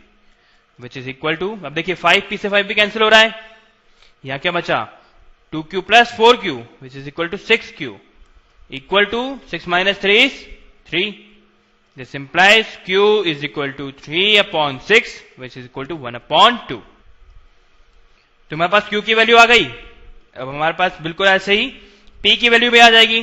which is equal to, अब देखिए 5p से 5p कैंसिल हो रहा है, यहां क्या बचा 2q plus 4q which is equal to 6q equal to 6 minus 3 is 3। This implies q is equal to 3 upon 6 which is equal to 1 upon 2। तो हमारे पास q की वैल्यू आ गई। अब हमारे पास बिल्कुल ऐसे ही p की वैल्यू भी आ जाएगी।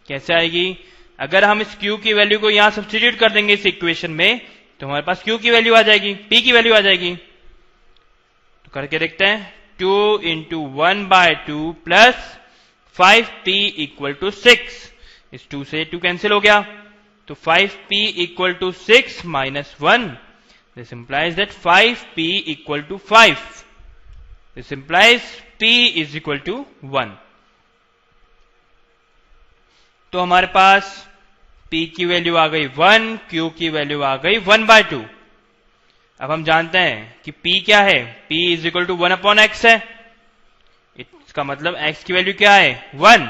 कैसे आएगी? अगर हम इस q की वैल्यू को यहां सब्स्टिट्यूट कर देंगे इस इक्वेशन में तो हमारे पास q की वैल्यू आ जाएगी, p की वैल्यू आ जाएगी। तो करके देखते हैं 2 into 1/2 plus 5p equal to 6। इस 2 से 2 कैंसिल हो गया तो 5p equal to 6 minus 1। This implies that 5p equal to 5। This implies p is equal to 1। तो हमारे पास p की वैल्यू आ गई 1, q की वैल्यू आ गई 1/2। अब हम जानते हैं कि p क्या है, p is equal to 1 upon x है। इसका मतलब x की वैल्यू क्या है 1,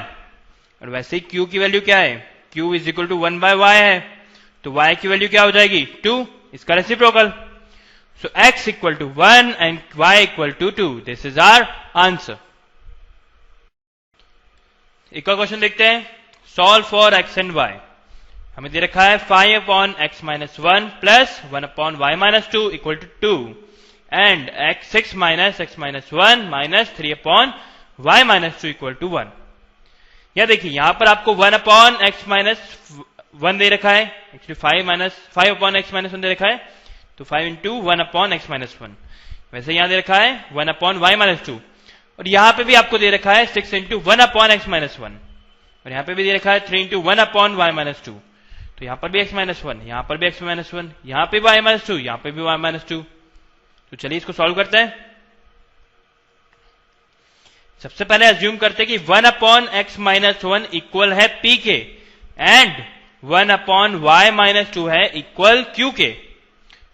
और वैसे ही q की वैल्यू क्या है, q is equal to 1/y है, तो y की वैल्यू क्या हो जाएगी 2, इसका reciprocal. So x equal to 1 and y equal to 2. This is our answer. एक और क्वेश्चन देखते हैं। Solve for x and y. हमें दे रखा है 5 upon x minus 1 plus 1 upon y minus 2 equal to 2 and x 6 minus x minus 1 minus 3 upon y minus 2 equal to 1. या देखिए यहां पर आपको 1 upon x minus 1 दे रखा है, एक्चुअली 5 upon x minus 1 दे रखा है, तो 5 इंटू 1 अपॉन एक्स माइनस 1। वैसे यहां दे रखा है 1 अपॉन वाई माइनस 2, और यहां पे भी आपको दे रखा है 6 इंटू 1 अपॉन एक्स माइनस 1, और यहां पे भी दे रखा है 3 इंटू 1 अपॉन वाई माइनस 2। तो यहां पर भी एक्स माइनस 1, यहां पर भी एक्स माइनस 1, यहां पे भी वाई माइनस 2, यहां पे भी वाई माइनस 2। तो चलिए इसको सॉल्व करते हैं। सबसे पहले अज्यूम करते हैं कि 1 अपॉन एक्स माइनस 1 इक्वल है p के एंड 1 अपॉन वाई माइनस 2 है इक्वल q के।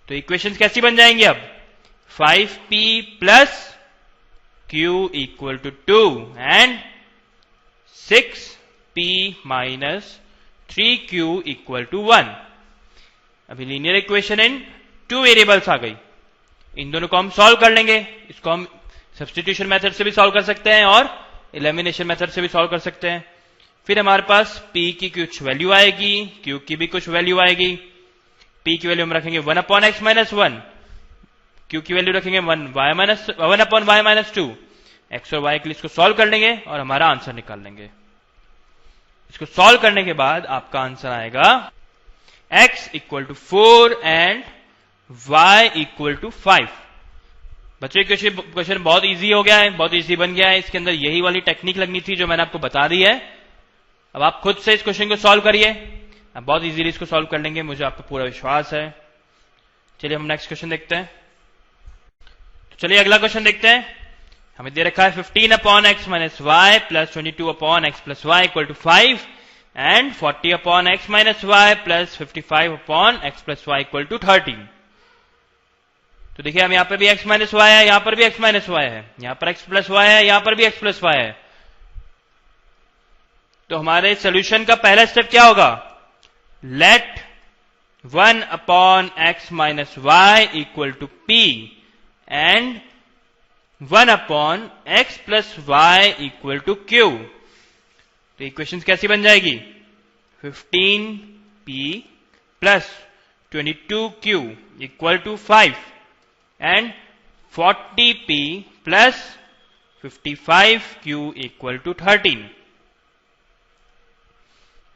तो इक्वेशंस कैसी बन जाएंगी अब 5p plus q equal to 2 and 6p minus 3q equal to 1। अभी लीनियर इक्वेशन इन 2 वेरिएबल्स आ गई। इन दोनों को हम सॉल्व कर लेंगे। इसको हम सब्स्टिट्यूशन मेथड से भी सॉल्व कर सकते हैं और एलिमिनेशन मेथड से भी सॉल्व कर सकते हैं। फिर हमारे पास p की कुछ वैल्यू आएगी, q की भी कुछ वैल्यू आएगी। p की वैल्यू हम रखेंगे 1 अपॉन एक्स माइनस 1, q की वैल्यू रखेंगे 1 अपॉन वाई माइनस 2। x और y के लिए इसको सॉल्व कर लेंगे और हमारा आंसर निकाल लेंगे। इसको सॉल्व करने के बाद आपका आंसर आएगा x equal to 4 and y equal to 5। बच्चों क्वेश्चन बहुत इजी हो गया है, बहुत इजी बन गया है। इसके अंदर यही वाली टेक्निक लगनी थी जो मैंने आपको बता दी है। अब आप खुद से इस क्वेश्चन को सॉल्व करिए, आप बहुत इजीली इसको सॉल्व कर लेंगे, मुझे आप पे पूरा विश्वास है। चलिए हम नेक्स्ट क्वेश्चन देखते हैं। तो चलिए अगला क्वेश्चन देखते हैं। हमें दे रखा है 15 upon x minus y plus 22 upon x plus Y equal to 5 and 40 upon x minus y plus 55 upon x plus Y equal to 13। तो देखिए हम यहां पर भी x माइनस वाई है, यहां पर भी x माइनस वाई है, यहां पर x प्लस वाई है, यहां पर भी x प्लस वाई है। तो हमारे सोल्यूशन का पहला स्टेप क्या होगा? Let 1 upon x minus y equal to p and 1 upon x plus Y equal to q। तो इक्वेशन कैसी बन जाएगी? 15p plus 22q equal to 5 and 40p plus 55q equal to 13।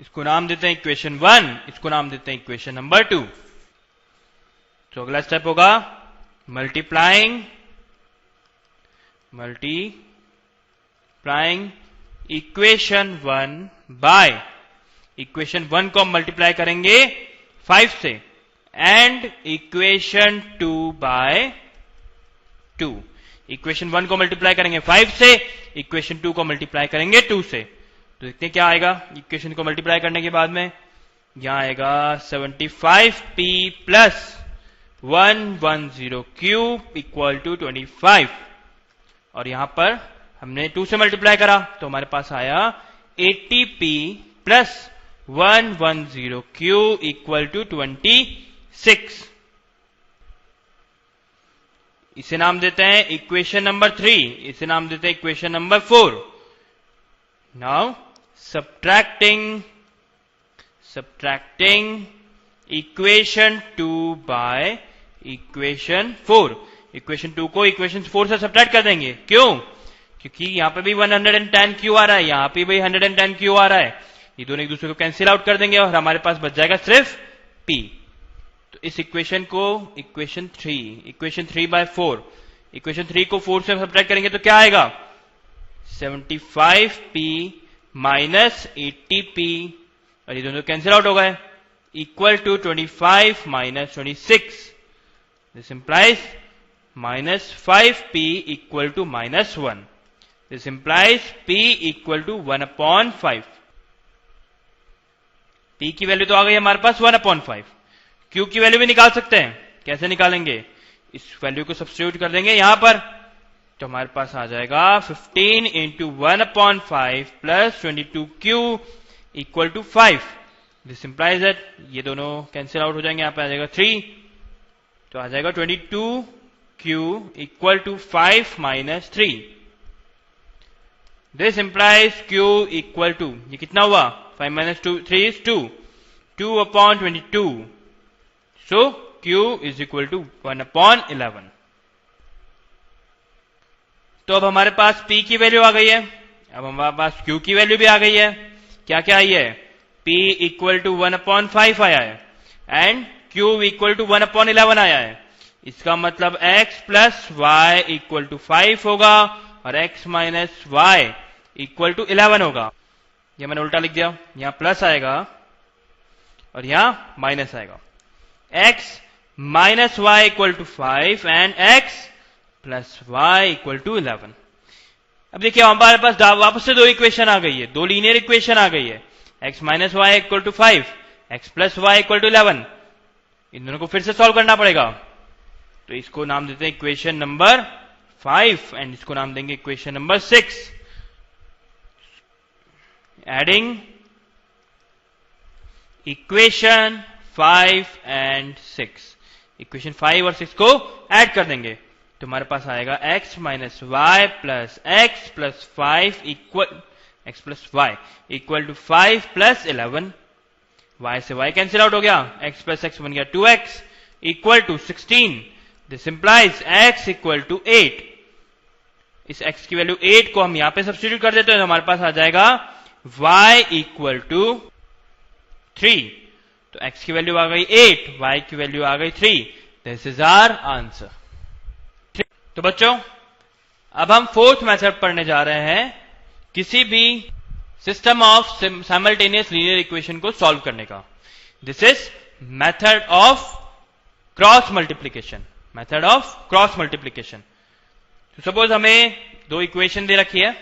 इसको नाम देते हैं इक्वेशन 1, इसको नाम देते हैं इक्वेशन नंबर 2। तो अगला स्टेप होगा मल्टीप्लाइंग इक्वेशन 1 बाय इक्वेशन 1 को हम मल्टीप्लाई करेंगे 5 से एंड इक्वेशन 2 बाय 2। इक्वेशन 1 को मल्टीप्लाई करेंगे 5 से, इक्वेशन 2 को मल्टीप्लाई करेंगे 2 से। तो देखते हैं क्या आएगा इक्वेशन को मल्टीप्लाई करने के बाद में। यहां आएगा 75p plus 110q equal to 25 और यहां पर हमने 2 से मल्टीप्लाई करा तो हमारे पास आया 80p plus 110q equal to 26। इसे नाम देते हैं इक्वेशन नंबर 3, इसे नाम देते हैं equation number 4। Now subtracting equation 2 by equation 4। Equation 2 को इक्वेशन 4 से सब्ट्रैक्ट कर देंगे। क्यों? क्योंकि यहां पे भी 110q आ रहा है, यहां पे भी 110q आ रहा है। ये दोनों एक दूसरे को कैंसिल आउट कर देंगे और हमारे पास बच जाएगा सिर्फ p। तो इस इक्वेशन को इक्वेशन 3 बाय 4, इक्वेशन 3 को 4 से सब्ट्रैक्ट करेंगे तो क्या आएगा? 75p माइनस 80p और ये दोनों कैंसिल आउट हो गए equal to 25 minus 26। This implies minus 5p equal to minus 1। This implies p equal to 1 upon 5। p की वैल्यू तो आ गई हमारे पास 1 अपॉन 5। q की वैल्यू भी निकाल सकते हैं। कैसे निकालेंगे? इस वैल्यू को सब्स्टिट्यूट कर देंगे यहां पर, तो हमारे पास आ जाएगा 15 into 1 upon 5 plus 22q equal to 5। This implies that ये दोनों कैंसिल आउट हो जाएंगे, यहां पे आ जाएगा 3, तो आ जाएगा 22q equal to 5 minus 3। This implies q equal to, ये कितना हुआ? 5 minus 3 is 2 upon 22। So q is equal to 1 upon 11। तो अब हमारे पास p की वैल्यू आ गई है, अब हमारे पास q की वैल्यू भी आ गई है। क्या क्या आई है? p इक्वल टू 1 अपॉन 5 आया है and q equal to 1 upon 11 आया है। इसका मतलब x plus Y equal to 5 होगा और x minus y equal to 11 होगा। यह मैंने उल्टा लिख दिया, यहां प्लस आएगा और यहां माइनस आएगा। x minus y equal to 5 and x plus Y equal to 11। अब देखिए हमारे पास वापस से 2 इक्वेशन आ गई है, 2 लीनियर इक्वेशन आ गई है। x minus y equal to 5, x plus Y equal to 11। इन दोनों को फिर से सॉल्व करना पड़ेगा। तो इसको नाम देते हैं इक्वेशन नंबर 5 एंड इसको नाम देंगे equation number 6। Adding equation 5 and 6, equation 5 और 6 को ऐड कर देंगे तो हमारे पास आएगा x minus y plus x plus 5 equal x plus Y equal to 5 plus 11। y से y कैंसिल आउट हो गया, x प्लस x बन गया 2x equal to 16। This implies x equal to 8। इस x की वैल्यू 8 को हम यहां पे सब्स्टिट्यूट कर देते हैं तो हमारे पास आ जाएगा y इक्वल टू 3। तो x की वैल्यू आ गई 8, y की वैल्यू आ गई 3। This is our answer. तो बच्चों अब हम फोर्थ मेथड पढ़ने जा रहे हैं किसी भी system of simultaneous linear equation को सॉल्व करने का। This is method of cross multiplication. Method of cross multiplication. तो सपोज हमें दो इक्वेशन दे रखी है,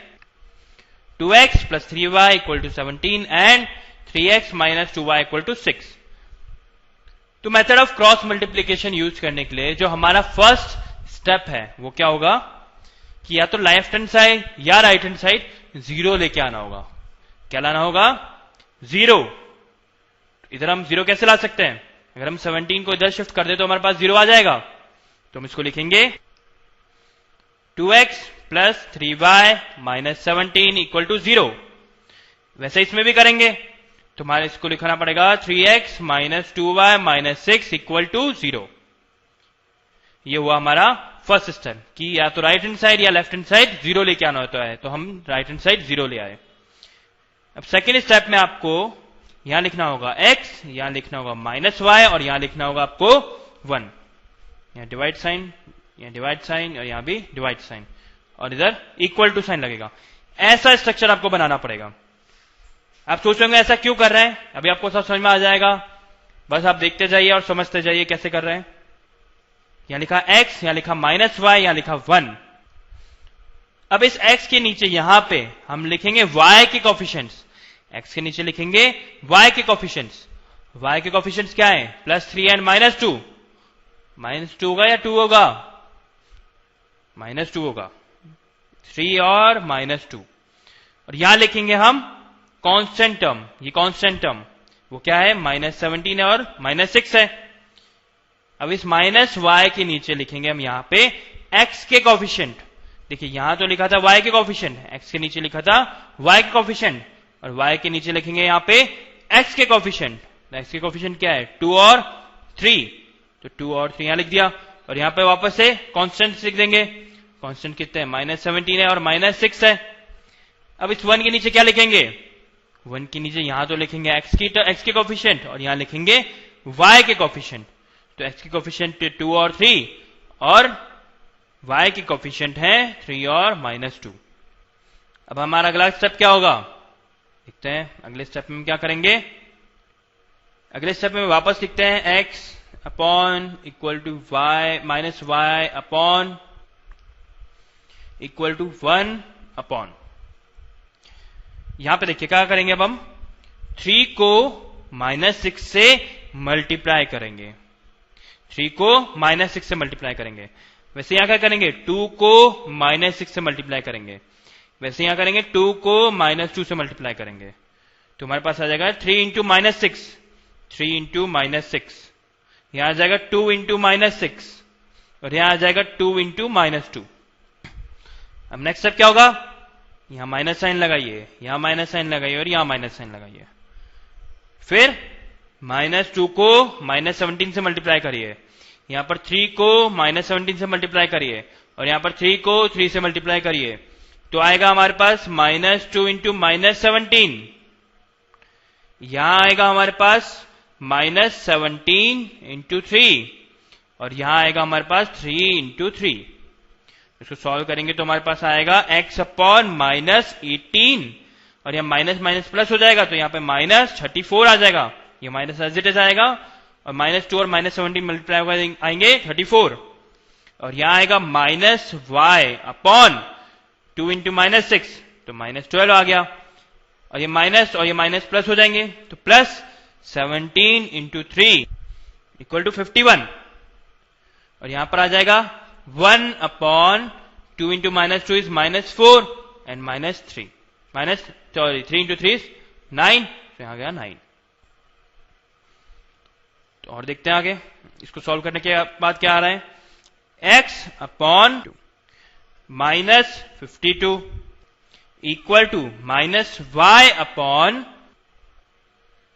2x plus 3y equal to 17 and 3x minus 2y equal to 6। तो method of cross multiplication use करने के लिए जो हमारा फर्स्ट स्टेप है वो क्या होगा कि या तो लेफ्ट हैंड साइड या राइट हैंड साइड जीरो लेके आना होगा। क्या लाना होगा? जीरो। इधर हम जीरो कैसे ला सकते हैं? अगर हम 17 को इधर शिफ्ट कर दे तो हमारे पास जीरो आ जाएगा। तो हम इसको लिखेंगे 2x plus 3y minus 17 equal to 0। वैसे इसमें भी करेंगे तो हमारे इसको लिखना पड़ेगा 3x minus 2y minus 6 equal to 0। ये हुआ हमारा फर्स्ट स्टेप कि या तो राइट हैंड साइड या लेफ्ट हैंड साइड जीरो लेके आना होता है, तो हम राइट हैंड साइड जीरो ले आए। अब सेकेंड स्टेप में आपको यहां लिखना होगा x, यहां लिखना होगा माइनस y और यहां लिखना होगा आपको 1। यहां डिवाइड साइन, यहां डिवाइड साइन और यहां भी डिवाइड साइन और इधर इक्वल टू साइन लगेगा। ऐसा स्ट्रक्चर आपको बनाना पड़ेगा। आप सोचेंगे ऐसा क्यों कर रहे हैं, अभी आपको सब समझ में आ जाएगा। बस आप देखते जाइए और समझते जाइए कैसे कर रहे हैं। यहां लिखा x, यहां लिखा माइनस y, यहां लिखा 1। अब इस x के नीचे यहां पे हम लिखेंगे y के कोफिशिएंट्स। x के नीचे लिखेंगे y के कोफिशिएंट्स। y के कोफिशिएंट्स क्या है? Plus 3 and minus 2। माइनस 2 होगा या 2 होगा? माइनस 2 होगा। 3 और माइनस 2। और यहां लिखेंगे हम कांस्टेंट टर्म। ये कांस्टेंट टर्म वो क्या है? माइनस 17 है और माइनस 6 है। अब इस माइनस y के नीचे लिखेंगे हम यहां पे x के कोफिशिएंट। देखिए यहां तो लिखा था y के कोफिशिएंट, x के नीचे लिखा था y के कोफिशिएंट और y के नीचे लिखेंगे यहां पे x के कोफिशिएंट। x के कोफिशिएंट क्या है? 2 और 3। तो 2 और 3 यहां लिख दिया और यहां पे वापस से कांस्टेंट लिख देंगे। कांस्टेंट कितने हैं? माइनस 17 है और माइनस 6 है। अब इस 1 के नीचे क्या लिखेंगे? 1 के नीचे यहां तो लिखेंगे x के कोफिशिएंट और यहां लिखेंगे y के कोफिशिएंट। तो x के कोफिशिएंट 2 और 3 और y के कोफिशिएंट है 3 और माइनस 2। अब हमारा अगला स्टेप क्या होगा देखते हैं। अगले स्टेप में क्या करेंगे? अगले स्टेप में वापस लिखते हैं x upon equal to y minus y upon equal to 1 upon. यहां पे देखिए क्या करेंगे। अब हम 3 को माइनस 6 से मल्टीप्लाई करेंगे। 3 को माइनस 6 से मल्टीप्लाई करेंगे। वैसे यहां क्या करेंगे? 2 को माइनस 6 से मल्टीप्लाई करेंगे। वैसे यहां करेंगे 2 को माइनस 2 से मल्टीप्लाई करेंगे। तो हमारे पास आ जाएगा 3 इंटू माइनस 6, 3 इंटू माइनस 6। यहां आ जाएगा 2 इंटू माइनस 6 और यहां आ जाएगा 2 इंटू माइनस 2। अब नेक्स्ट स्टेप क्या होगा? यहां माइनस साइन लगाइए, यहां माइनस साइन लगाइए और यहां माइनस साइन लगाइए। फिर माइनस 2 को माइनस 17 से मल्टीप्लाई करिए। यहां पर 3 को माइनस 17 से मल्टीप्लाई करिए और यहां पर 3 को 3 से मल्टीप्लाई करिए। तो आएगा हमारे पास माइनस 2 इंटू माइनस 17। यहां आएगा हमारे पास माइनस 17 इंटू 3 और यहां आएगा हमारे पास 3 इंटू 3। इसको सॉल्व करेंगे तो हमारे पास आएगा x अपॉन माइनस 18 और यहां माइनस माइनस प्लस हो जाएगा तो यहां पे माइनस 34 आ जाएगा। ये माइनस एज इट इज आएगा और माइनस 2 और माइनस 17 मल्टीप्लाई होकर आएंगे 34 और यहां आएगा minus y upon 2 into minus 6 तो माइनस 12 आ गया और ये माइनस प्लस हो जाएंगे तो प्लस 17 इंटू 3 इक्वल टू 51 और यहां पर आ जाएगा 1 upon 2 into minus 2 is minus 4 and minus 3 3 into 3 is 9 तो यहां गया 9। तो और देखते हैं आगे इसको सॉल्व करने के बाद क्या आ रहा है। x upon minus 52 equal to minus y upon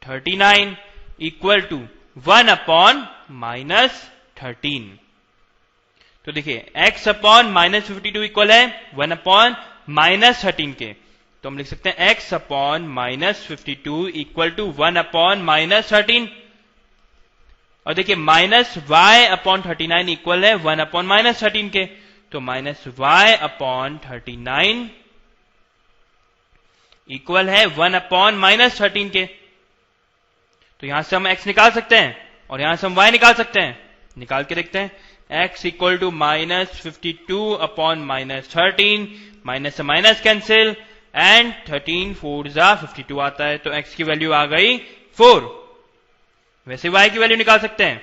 39 equal to 1 upon minus 13। तो देखिए x अपॉन माइनस 52 इक्वल है 1 अपॉन माइनस 13 के। तो हम लिख सकते हैं x upon minus 52 equal to 1 upon minus 13 और देखिए माइनस y अपॉन 39 इक्वल है 1 अपॉन माइनस 13 के। तो -y/39 इक्वल है 1/-13 के। तो यहां से हम x निकाल सकते हैं और यहां से हम y निकाल सकते हैं। निकाल के देखते हैं। x इक्वल टू -52/-13, माइनस से माइनस कैंसिल, एंड 13 4 जा 52 आता है, तो x की वैल्यू आ गई 4। वैसे y की वैल्यू निकाल सकते हैं।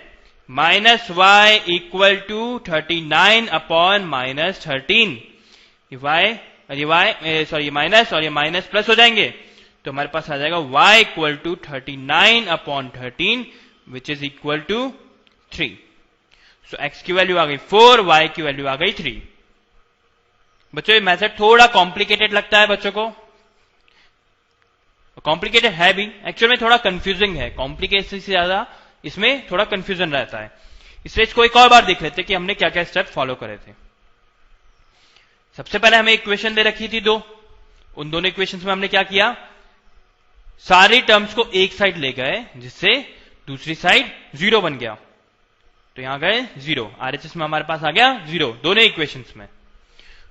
-y equal to 39/-13। ये माइनस और ये माइनस प्लस हो जाएंगे, तो हमारे पास आ जाएगा y equal to 39/13 which is equal to 3। So x की वैल्यू आ गई 4, y की वैल्यू आ गई 3। बच्चों ये मेथड थोड़ा कॉम्प्लिकेटेड लगता है बच्चों को, कॉम्प्लिकेटेड है भी, एक्चुअल में थोड़ा कंफ्यूजिंग है, कॉम्प्लिकेशन से ज्यादा इसमें थोड़ा कंफ्यूजन रहता है। इसलिए इसको एक और बार देख लेते हैं कि हमने क्या क्या स्टेप फॉलो करे थे। सबसे पहले हमें इक्वेशन दे रखी थी 2, उन दोनों इक्वेशंस में हमने क्या किया, सारी टर्म्स को एक साइड ले गए जिससे दूसरी साइड 0 बन गया। तो यहां गए 0, आरएचएस में हमारे पास आ गया 0 दोनों इक्वेशंस में।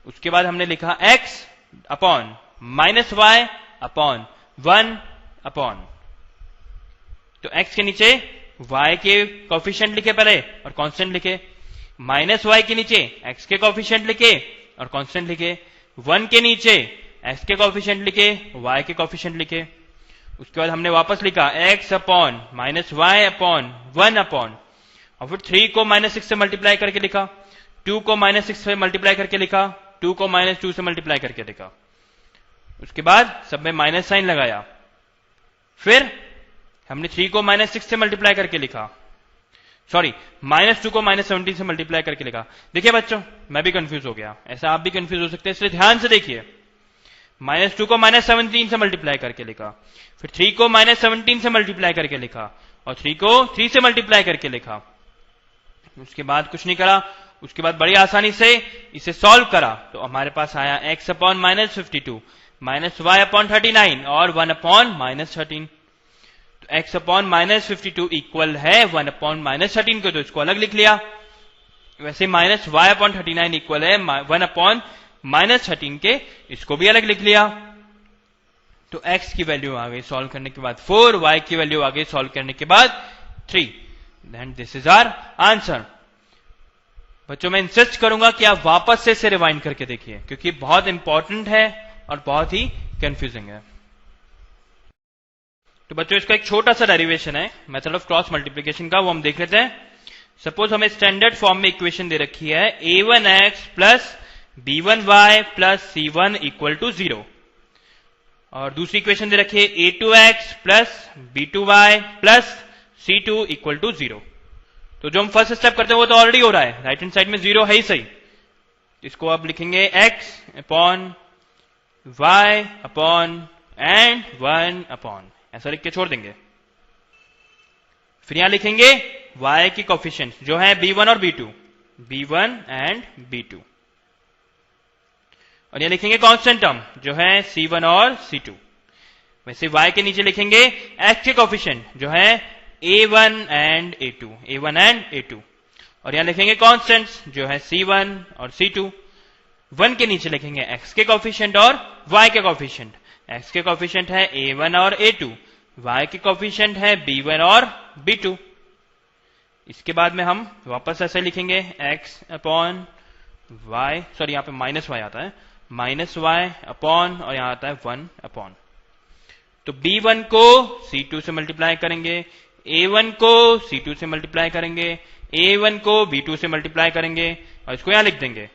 उसके बाद हमने लिखा x upon -y upon 1 upon, तो x के नीचे y के कोफिशिएंट लिखे पहले और कांस्टेंट लिखे, -y के नीचे x के कोफिशिएंट लिखे और कांस्टेंट लिखे, 1 के नीचे x के कोफिशिएंट लिखे, y के कोफिशिएंट लिखे। उसके बाद हमने वापस लिखा x upon -y upon 1 upon, और फिर 3 को -6 से मल्टीप्लाई करके लिखा, 2 को -6 से मल्टीप्लाई करके लिखा, 2 को -2 से मल्टीप्लाई करके लिखा। उसके बाद सब में माइनस साइन लगाया, फिर हमने 3 को -6 से मल्टीप्लाई करके लिखा, सॉरी -2 को -17 से मल्टीप्लाई करके लिखा। देखिए बच्चों मैं भी कंफ्यूज हो गया, ऐसा आप भी कंफ्यूज हो सकते हैं, इसलिए ध्यान से देखिए। -2 को -17 से मल्टीप्लाई करके लिखा, फिर 3 को -17 से मल्टीप्लाई करके लिखा, और 3 को 3 से मल्टीप्लाई करके लिखा। उसके बाद कुछ नहीं करा, उसके बाद बड़ी आसानी से इसे सॉल्व करा, तो हमारे पास आया x अपॉन -52 -y अपॉन 39 और 1 अपॉन -13। तो x अपॉन -52 इक्वल है 1 अपॉन -13 को, तो इसको अलग लिख लिया। वैसे -y अपॉन 39 इक्वल है 1 अपॉन -13 के, इसको भी अलग लिख लिया। तो x की वैल्यू आ गई सॉल्व करने के बाद 4, y की वैल्यू आ गई सॉल्व करने के बाद 3। Then this is our answer. बच्चों मैं इंसिस्ट करूंगा कि आप वापस से इसे रिवाइंड करके देखिए, क्योंकि बहुत इंपॉर्टेंट है और बहुत ही कंफ्यूजिंग है। तो बच्चों इसका एक छोटा सा डेरिवेशन है मेथड ऑफ क्रॉस मल्टीप्लिकेशन का, वो हम देख लेते हैं। सपोज हमें स्टैंडर्ड फॉर्म में इक्वेशन दे रखी है a1x plus b1y plus c1 equal to 0, और दूसरी इक्वेशन दे रखी है a2x plus b2y plus c2 equal to 0। तो जो हम फर्स्ट स्टेप करते हैं वो तो ऑलरेडी हो रहा है, राइट हैंड साइड में 0 है ही सही। इसको अब लिखेंगे x upon y upon and 1 upon, ऐसा लिख के छोड़ देंगे। फिर यहां लिखेंगे y की कोफिशिएंट जो है b1 और b2, b1 एंड b2, और यहां लिखेंगे कांस्टेंट टर्म जो है c1 और c2। वैसे y के नीचे लिखेंगे x के कोफिशिएंट जो है a1 and a2, a1 and a2, और यहां लिखेंगे कांस्टेंट्स जो है c1 और c2। 1 के नीचे लिखेंगे x के कोफिशिएंट और y के कोफिशिएंट, x के कोफिशिएंट है a1 और a2, y के कोफिशिएंट है b1 और b2। इसके बाद में हम वापस ऐसे लिखेंगे x अपॉन y, सॉरी यहां पे -y आता है, -y अपॉन, और यहां आता है 1 अपॉन। तो b1 को c2 से मल्टीप्लाई करेंगे, a1 को c2 से मल्टीप्लाई करेंगे, a1 को b2 से मल्टीप्लाई करेंगे, और इसको यहां लिख देंगे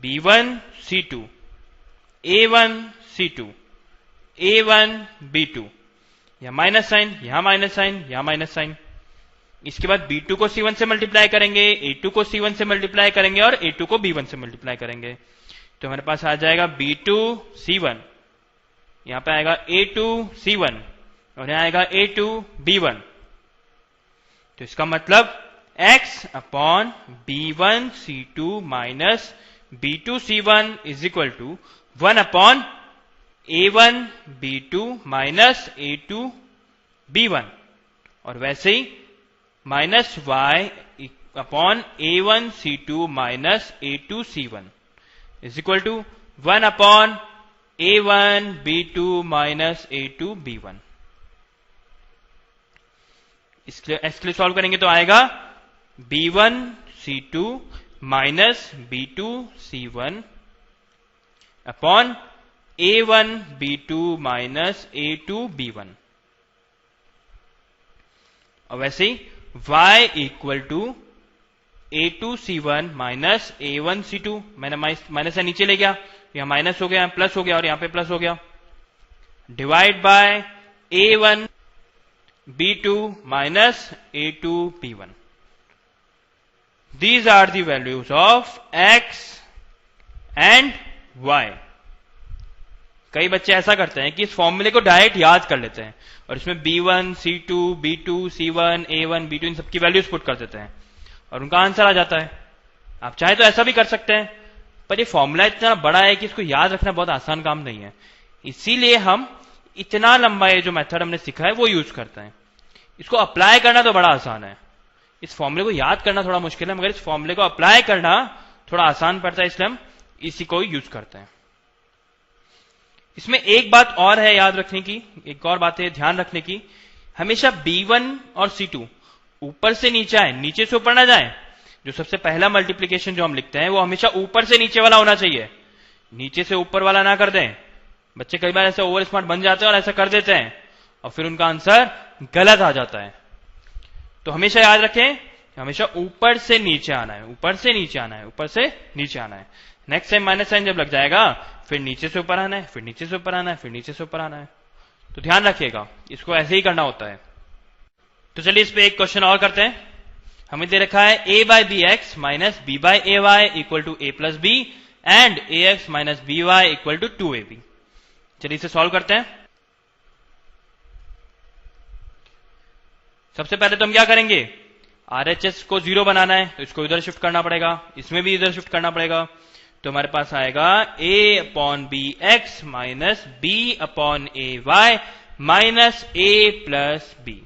b1 c2 a1 c2 a1 b2, यहां माइनस साइन, यहां माइनस साइन, यहां माइनस साइन। इसके बाद b2 को c1 से मल्टीप्लाई करेंगे, a2 को c1 से मल्टीप्लाई करेंगे, और a2 को b1 से मल्टीप्लाई करेंगे। तो हमारे पास आ जाएगा b2 c1, यहां पे आएगा a2 c1, और यहां आएगा a2 b1। तो इसका मतलब x अपॉन b1 c2 minus b2 c1 is equal to 1 upon a1 b2 minus a2 b1, और वैसे ही -y upon A1C2 minus A2C1 is equal to 1 upon A1B2 minus A2B1। इसके लिए सॉल्व करेंगे तो आएगा B1C2 minus B2C1 upon A1B2 minus A2B1। और वैसे ही y equal to A2C1 minus A1C2, मैंने माइनस से नीचे ले गया, यहां माइनस हो गया, प्लस हो गया और यहां पे प्लस हो गया, divide by A1B2 minus A2B1। These are the values of x and y। कई बच्चे ऐसा करते हैं कि इस फॉर्मूले को डायरेक्ट याद कर लेते हैं और इसमें B1, C2, B2, C1, A1, B2 इन सबकी वैल्यूज पुट कर देते हैं और उनका आंसर आ जाता है। आप चाहे तो ऐसा भी कर सकते हैं, पर ये फॉर्मूला इतना बड़ा है कि इसको याद रखना बहुत आसान काम नहीं है, इसीलिए हम इतना लंबा ये जो मेथड हमने सीखा है वो यूज करते हैं। इसको अप्लाई करना तो बड़ा आसान है, इस फॉर्मूले को याद करना थोड़ा मुश्किल है, मगर इस फॉर्मूले को अप्लाई करना थोड़ा आसान पड़ता है, इसलिए हम इसी को यूज करते हैं। इसमें एक बात और है याद रखने की, एक और बात है ध्यान रखने की, हमेशा B1 और C2 ऊपर से नीचे आए, नीचे से ऊपर ना जाए। जो सबसे पहला मल्टीप्लीकेशन जो हम लिखते हैं वो हमेशा ऊपर से नीचे वाला होना चाहिए, नीचे से ऊपर वाला ना कर दें। बच्चे कई बार ऐसे ओवर स्मार्ट बन जाते हैं और ऐसा कर देते हैं और फिर उनका आंसर गलत आ जाता है। तो हमेशा याद रखें, हमेशा ऊपर से नीचे आना है, ऊपर से नीचे आना है, ऊपर से नीचे आना है। नेक्स्ट टाइम माइनस साइन जब लग जाएगा फिर नीचे से ऊपर आना है, फिर नीचे से ऊपर आना है, फिर नीचे से ऊपर आना है। तो ध्यान रखिएगा, इसको ऐसे ही करना होता है। तो चलिए इस पे एक क्वेश्चन और करते हैं। हमें दे रखा है a by b x minus b by a y equal to a plus b and a x minus b y equal to 2ab। चलिए इसे सॉल्व करते हैं। सबसे पहले तो हम क्या करेंगे, RHS को 0 बनाना है तो इसको इधर शिफ्ट करना पड़ेगा, इसमें भी इधर शिफ्ट करना पड़ेगा। तो हमारे पास आएगा a upon b x minus b upon a y minus a plus b,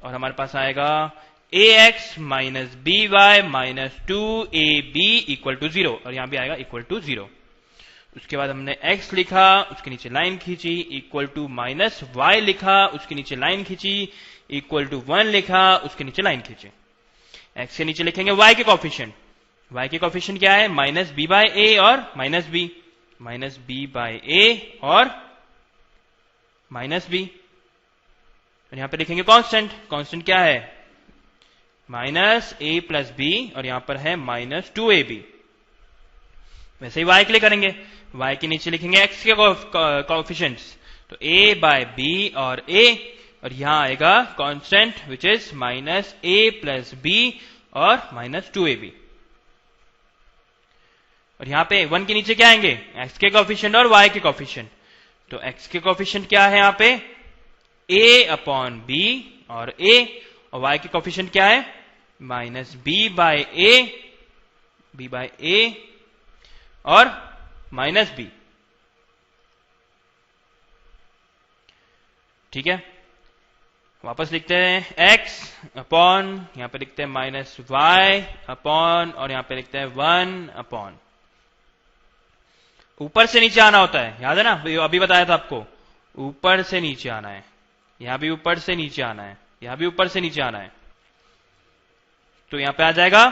और हमारे पास आएगा a x minus b y minus 2ab equal to 0, और यहां भी आएगा इक्वल टू 0। उसके बाद हमने x लिखा, उसके नीचे लाइन खींची, इक्वल टू माइनस y लिखा, उसके नीचे लाइन खींची, इक्वल टू 1 लिखा, उसके नीचे लाइन खींची। x के नीचे लिखेंगे y के कोफिशिएंट, y के कोफिशिएंट क्या है, माइनस बी बाय ए और माइनस बी बाय ए और माइनस बी। और यहां पे लिखेंगे कांस्टेंट, कांस्टेंट क्या है, माइनस ए प्लस बी, और यहां पर है माइनस 2ab। वैसे ही y के लिए करेंगे, y के नीचे लिखेंगे x के कोफिशिएंट्स, तो a बाय b और a, और यहां आएगा constant which is minus a plus b और माइनस 2ab। और यहां पे 1 के नीचे क्या आएंगे, x के कोफिशिएंट और y के कोफिशिएंट। तो x के कोफिशिएंट क्या है यहां पे, a अपॉन b और a, और y के कोफिशिएंट क्या है, माइनस b बाय a और माइनस b। ठीक है, वापस लिखते हैं x अपॉन, यहां पे लिखते हैं माइनस y अपॉन, और यहां पे लिखते हैं 1 अपॉन। ऊपर से नीचे आना होता है, याद है ना, अभी बताया था आपको, ऊपर से नीचे आना है, यहां भी ऊपर से नीचे आना है, यहां भी ऊपर से नीचे आना है। तो यहां पे आ जाएगा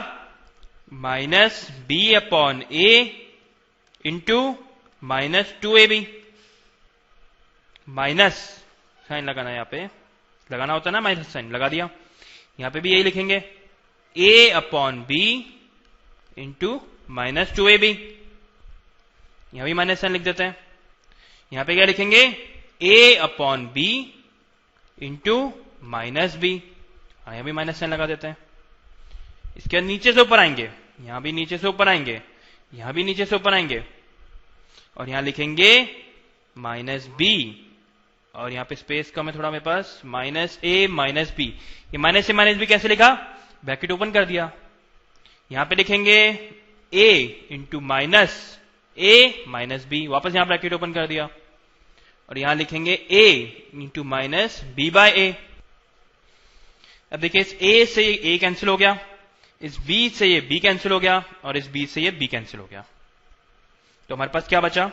minus b upon a into minus 2ab। Minus sign लगाना है, यहां पे लगाना होता है ना, माइनस साइन लगा दिया। यहां पे भी यही लिखेंगे, a upon b into minus 2ab। यहां भी माइनस साइन लिख देते हैं। यहां पे क्या लिखेंगे, a upon b into minus b, यहां भी माइनस साइन लगा देते हैं। इसके बाद नीचे से ऊपर आएंगे, यहां भी नीचे से ऊपर आएंगे, यहां भी नीचे से ऊपर आएंगे, और यहां लिखेंगे माइनस b, और यहां पे स्पेस कम है थोड़ा मेरे पास, माइनस a माइनस b। ये माइनस a माइनस b कैसे लिखा, ब्रैकेट ओपन कर दिया। यहां पे लिखेंगे a into minus a minus b, वापस यहां ब्रैकेट ओपन कर दिया, और यहां लिखेंगे a into minus b by a। अब देखिए इस a से a कैंसिल हो गया, इस b से ये b कैंसिल हो गया और इस b से ये b कैंसिल हो गया, तो हमारे पास क्या बचा,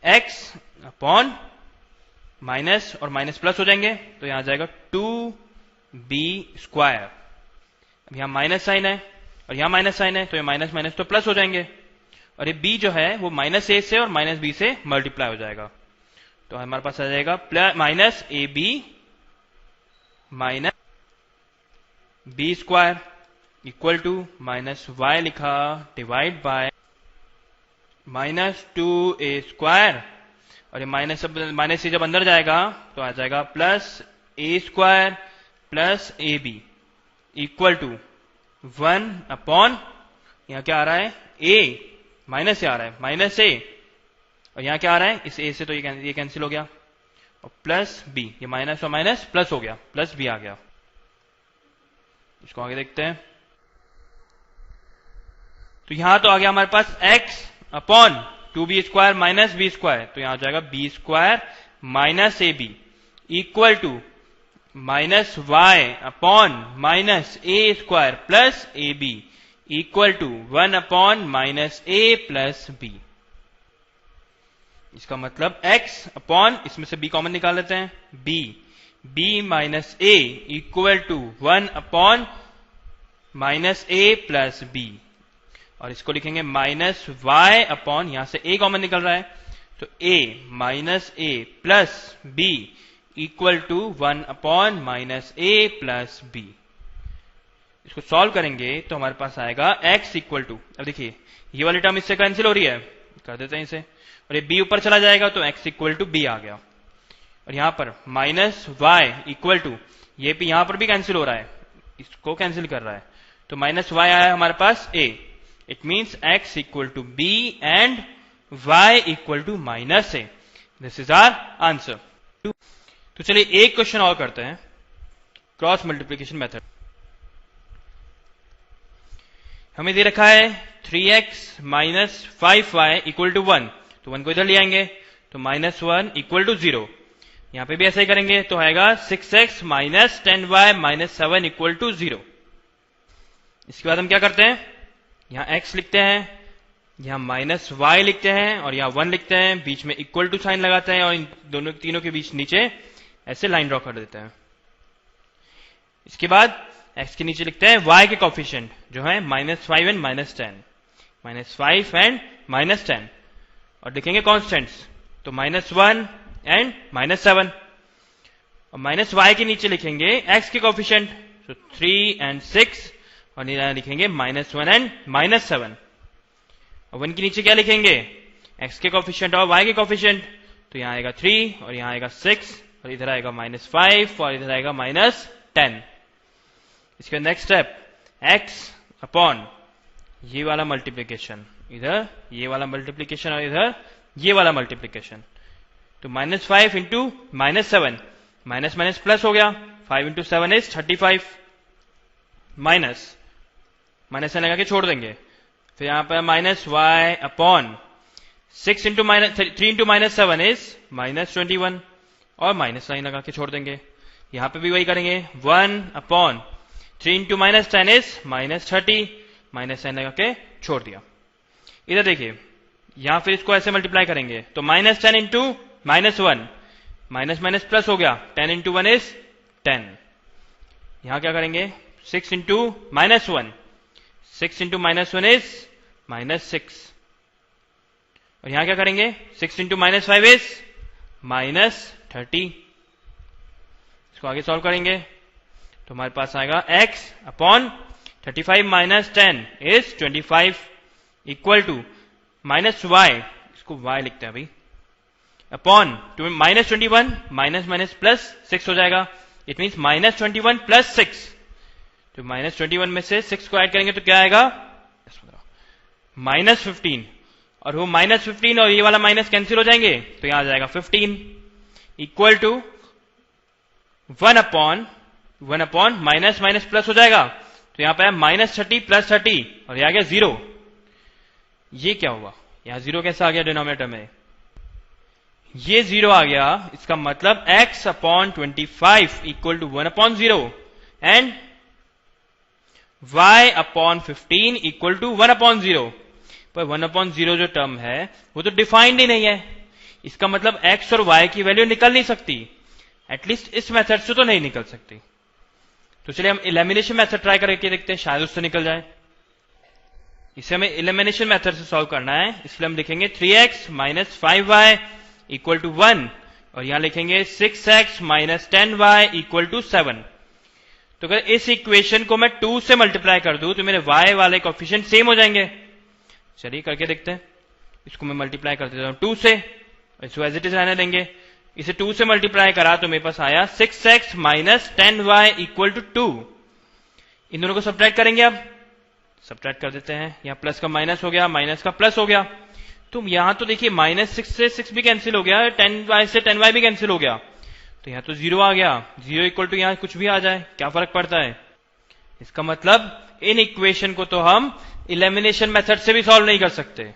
x अपॉन माइनस और माइनस प्लस हो जाएंगे, तो यहां आ जाएगा 2b स्क्वायर। अब यहां माइनस साइन है और यहां माइनस साइन है, तो ये माइनस माइनस तो प्लस हो जाएंगे, और ये b जो है वो माइनस a से और माइनस b से मल्टीप्लाई हो जाएगा, तो हमारे पास आ जाएगा minus a b minus b square equal to minus y लिखा divide by minus 2a square, और ये माइनस से जब अंदर जाएगा तो आ जाएगा plus a square plus a b equal to 1 upon, यहां क्या आ रहा है a, माइनस से आ रहा है माइनस a, और यहां क्या आ रहा है, इस a से तो ये कैंसिल हो गया, और प्लस b, ये माइनस और माइनस प्लस हो गया, प्लस b आ गया। इसको आगे देखते हैं, तो यहां तो आ गया हमारे पास x upon 2b square minus b square, तो यहां आ जाएगा b square minus a b equal to minus y upon minus a square plus a b equal to 1 upon minus a plus b। इसका मतलब x अपॉन, इसमें से b common निकाल लेते हैं, b minus a equal to 1 upon minus a plus b, और इसको लिखेंगे माइनस y अपॉन, यहां से a कॉमन निकल रहा है, तो a minus a plus b equal to 1 upon minus a plus b। इसको सॉल्व करेंगे तो हमारे पास आएगा x इक्वल टू, अब देखिए ये वाली टर्म इससे कैंसिल हो रही है, कर देते हैं इसे, और ये b ऊपर चला जाएगा तो x इक्वल टू b आ गया, और यहां पर माइनस y इक्वल टू, ये भी यहां पर भी कैंसिल हो रहा है, इसको कैंसिल कर रहा है, तो माइनस y आया हमारे पास a, it means x equal to b and y equal to minus a। This is our answer. तो चलिए एक क्वेश्चन और करते हैं, क्रॉस मल्टीप्लीकेशन मेथड। हमें दे रखा है 3x minus 5y equal to 1, तो 1 को इधर ले आएंगे, तो माइनस 1 इक्वल टू 0, यहां पे भी ऐसा ही करेंगे, तो आएगा 6x minus 10y minus 7 equal to 0। इसके बाद हम क्या करते हैं, यहां x लिखते हैं, यहां माइनस y लिखते हैं, और यहां 1 लिखते हैं, बीच में इक्वल टू साइन लगाते हैं, और इन दोनों तीनों के बीच नीचे ऐसे लाइन ड्रॉ कर देते हैं। इसके बाद x के नीचे लिखते हैं y के कोफिशिएंट जो है minus 5 and minus 10, minus 5 and minus 10, और लिखेंगे कॉन्स्टेंट्स, तो माइनस 1 एंड माइनस 7, और माइनस y के नीचे लिखेंगे x के कोफिशिएंट, तो 3 एंड 6, और यहां लिखेंगे माइनस 1 एंड माइनस 7, और 1 के नीचे क्या लिखेंगे, x के कोफिशिएंट और y के कोफिशिएंट, तो यहां आएगा 3 और यहां आएगा 6, और इधर आएगा माइनस 5 और इधर आएगा माइनस 10। इसके नेक्स्ट स्टेप x अपॉन ये वाला मल्टीप्लीकेशन, इधर ये वाला मल्टीप्लीकेशन और इधर ये वाला मल्टीप्लीकेशन, तो minus 5 into minus 7, minus minus plus हो गया, 5 इंटू 7 इज 35, माइनस माइनस से लगा के छोड़ देंगे, फिर यहां पर minus y upon 6 into minus 3 into minus 7 is minus 21, और माइनस साइन लगा के छोड़ देंगे, यहां पे भी वही करेंगे, 1 upon 3 into minus 10 is minus 30, minus sign लगा के छोड़ दिया। इधर देखिए यहां फिर इसको ऐसे मल्टीप्लाई करेंगे, तो minus 10 into minus 1, minus minus plus हो गया, 10 इंटू 1 इज 10, यहां क्या करेंगे 6 into minus 1, 6 into minus 1 is minus 6, और यहां क्या करेंगे 6 इंटू माइनस 5 इज माइनस 30। इसको आगे सॉल्व करेंगे तो हमारे पास आएगा x upon 35 minus 10 is 25 equal to minus y, इसको y लिखते हैं अभी, upon minus 21, minus minus plus 6 हो जाएगा, इट मीन्स माइनस 21 प्लस 6, तो माइनस 21 में से 6 को ऐड करेंगे तो क्या आएगा माइनस 15, और वो माइनस 15 और ये वाला माइनस कैंसिल हो जाएंगे, तो यहां आ जाएगा 15 equal to 1 upon minus minus plus हो जाएगा, तो यहां पे माइनस 30 प्लस 30, और यह आ गया 0। ये क्या हुआ, यहां 0 कैसा आ गया डिनोमिनेटर में, ये 0 आ गया, इसका मतलब x upon 25 equal to 1 upon 0 and y upon 15 equal to 1/0। पर 1/0 जो टर्म है वो तो डिफाइंड ही नहीं है, इसका मतलब x और y की वैल्यू निकल नहीं सकती, एटलीस्ट इस मेथड से तो नहीं निकल सकती। तो चलिए हम एलिमिनेशन मेथड ट्राई करके देखते हैं, शायद उससे निकल जाए। इसे हमें एलिमिनेशन मेथड से सॉल्व करना है, इसलिए हम लिखेंगे 3x minus 5y equal to 1 और यहां लिखेंगे 6x minus 10y equal to 7। तो अगर इस इक्वेशन को मैं 2 से मल्टीप्लाई कर दूं तो मेरे y वाले कोएफिशिएंट सेम हो जाएंगे। चलिए करके देखते हैं, इसको मैं मल्टीप्लाई कर देता हूं 2 से, इसको एज इट इज रहने देंगे। इसे 2 से मल्टीप्लाई करा तो मेरे पास आया 6x minus 10y equal to 2। इन दोनों को सब्ट्रैक्ट करेंगे, अब सब्ट्रैक्ट कर देते हैं, यहां प्लस का माइनस हो गया, माइनस का प्लस हो गया। तो यहां तो देखिए -6 से 6 भी कैंसिल हो गया, 10y से 10y भी कैंसिल हो गया, तो यहां तो 0 आ गया। 0 इक्वल टू यहां कुछ भी आ जाए, क्या फर्क पड़ता है। इसका मतलब इन इक्वेशन को तो हम एलिमिनेशन मेथड से भी सॉल्व नहीं कर सकते।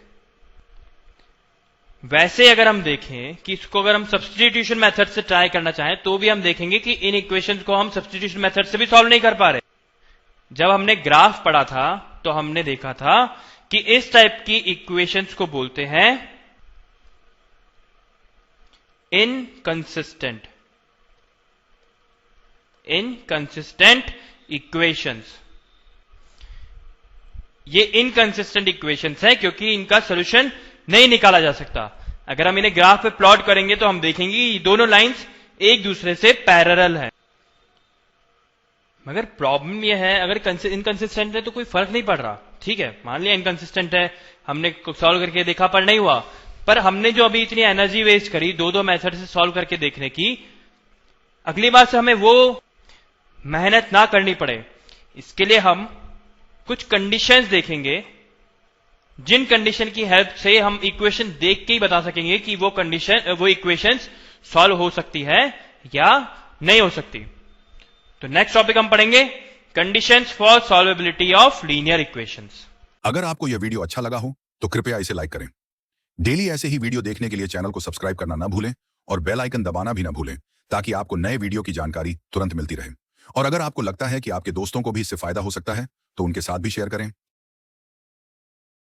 वैसे अगर हम देखें कि इसको अगर हम सब्स्टिट्यूशन मेथड से ट्राई करना चाहें तो भी हम देखेंगे कि इन इक्वेशंस को हम सब्स्टिट्यूशन मेथड से भी सॉल्व नहीं कर पा रहे। जब हमने ग्राफ पढ़ा था तो हमने देखा था कि इस टाइप की इक्वेशंस को बोलते हैं इनकंसिस्टेंट इक्वेशंस। ये इनकंसिस्टेंट इक्वेशंस है क्योंकि इनका सोल्यूशन नहीं निकाला जा सकता। अगर हम इन्हें ग्राफ पे प्लॉट करेंगे तो हम देखेंगे ये दोनों लाइंस एक दूसरे से पैरेलल है। मगर प्रॉब्लम यह है, अगर इनकंसिस्टेंट है तो कोई फर्क नहीं पड़ रहा, ठीक है, मान लिया इनकंसिस्टेंट है, हमने सॉल्व करके देखा पर नहीं हुआ, पर हमने जो अभी इतनी एनर्जी वेस्ट करी दो मेथड से सॉल्व करके देखने की, अगली बार से हमें वो मेहनत ना करनी पड़े। इसके लिए हम कुछ कंडीशंस देखेंगे, जिन कंडीशन की हेल्प से हम इक्वेशन देख के ही बता सकेंगे कि वो इक्वेशंस सॉल्व हो सकती है या नहीं हो सकती। तो नेक्स्ट टॉपिक हम पढ़ेंगे conditions for solvability of linear equations.
अगर आपको यह वीडियो अच्छा लगा हो तो कृपया इसे लाइक करें। डेली ऐसे ही वीडियो देखने के लिए चैनल को सब्सक्राइब करना ना भूलें और बेल आइकन दबाना भी ना भूलें ताकि आपको नए वीडियो की जानकारी तुरंत मिलती रहे। और अगर आपको लगता है कि आपके दोस्तों को भी इससे फायदा हो सकता है तो उनके साथ भी शेयर करें।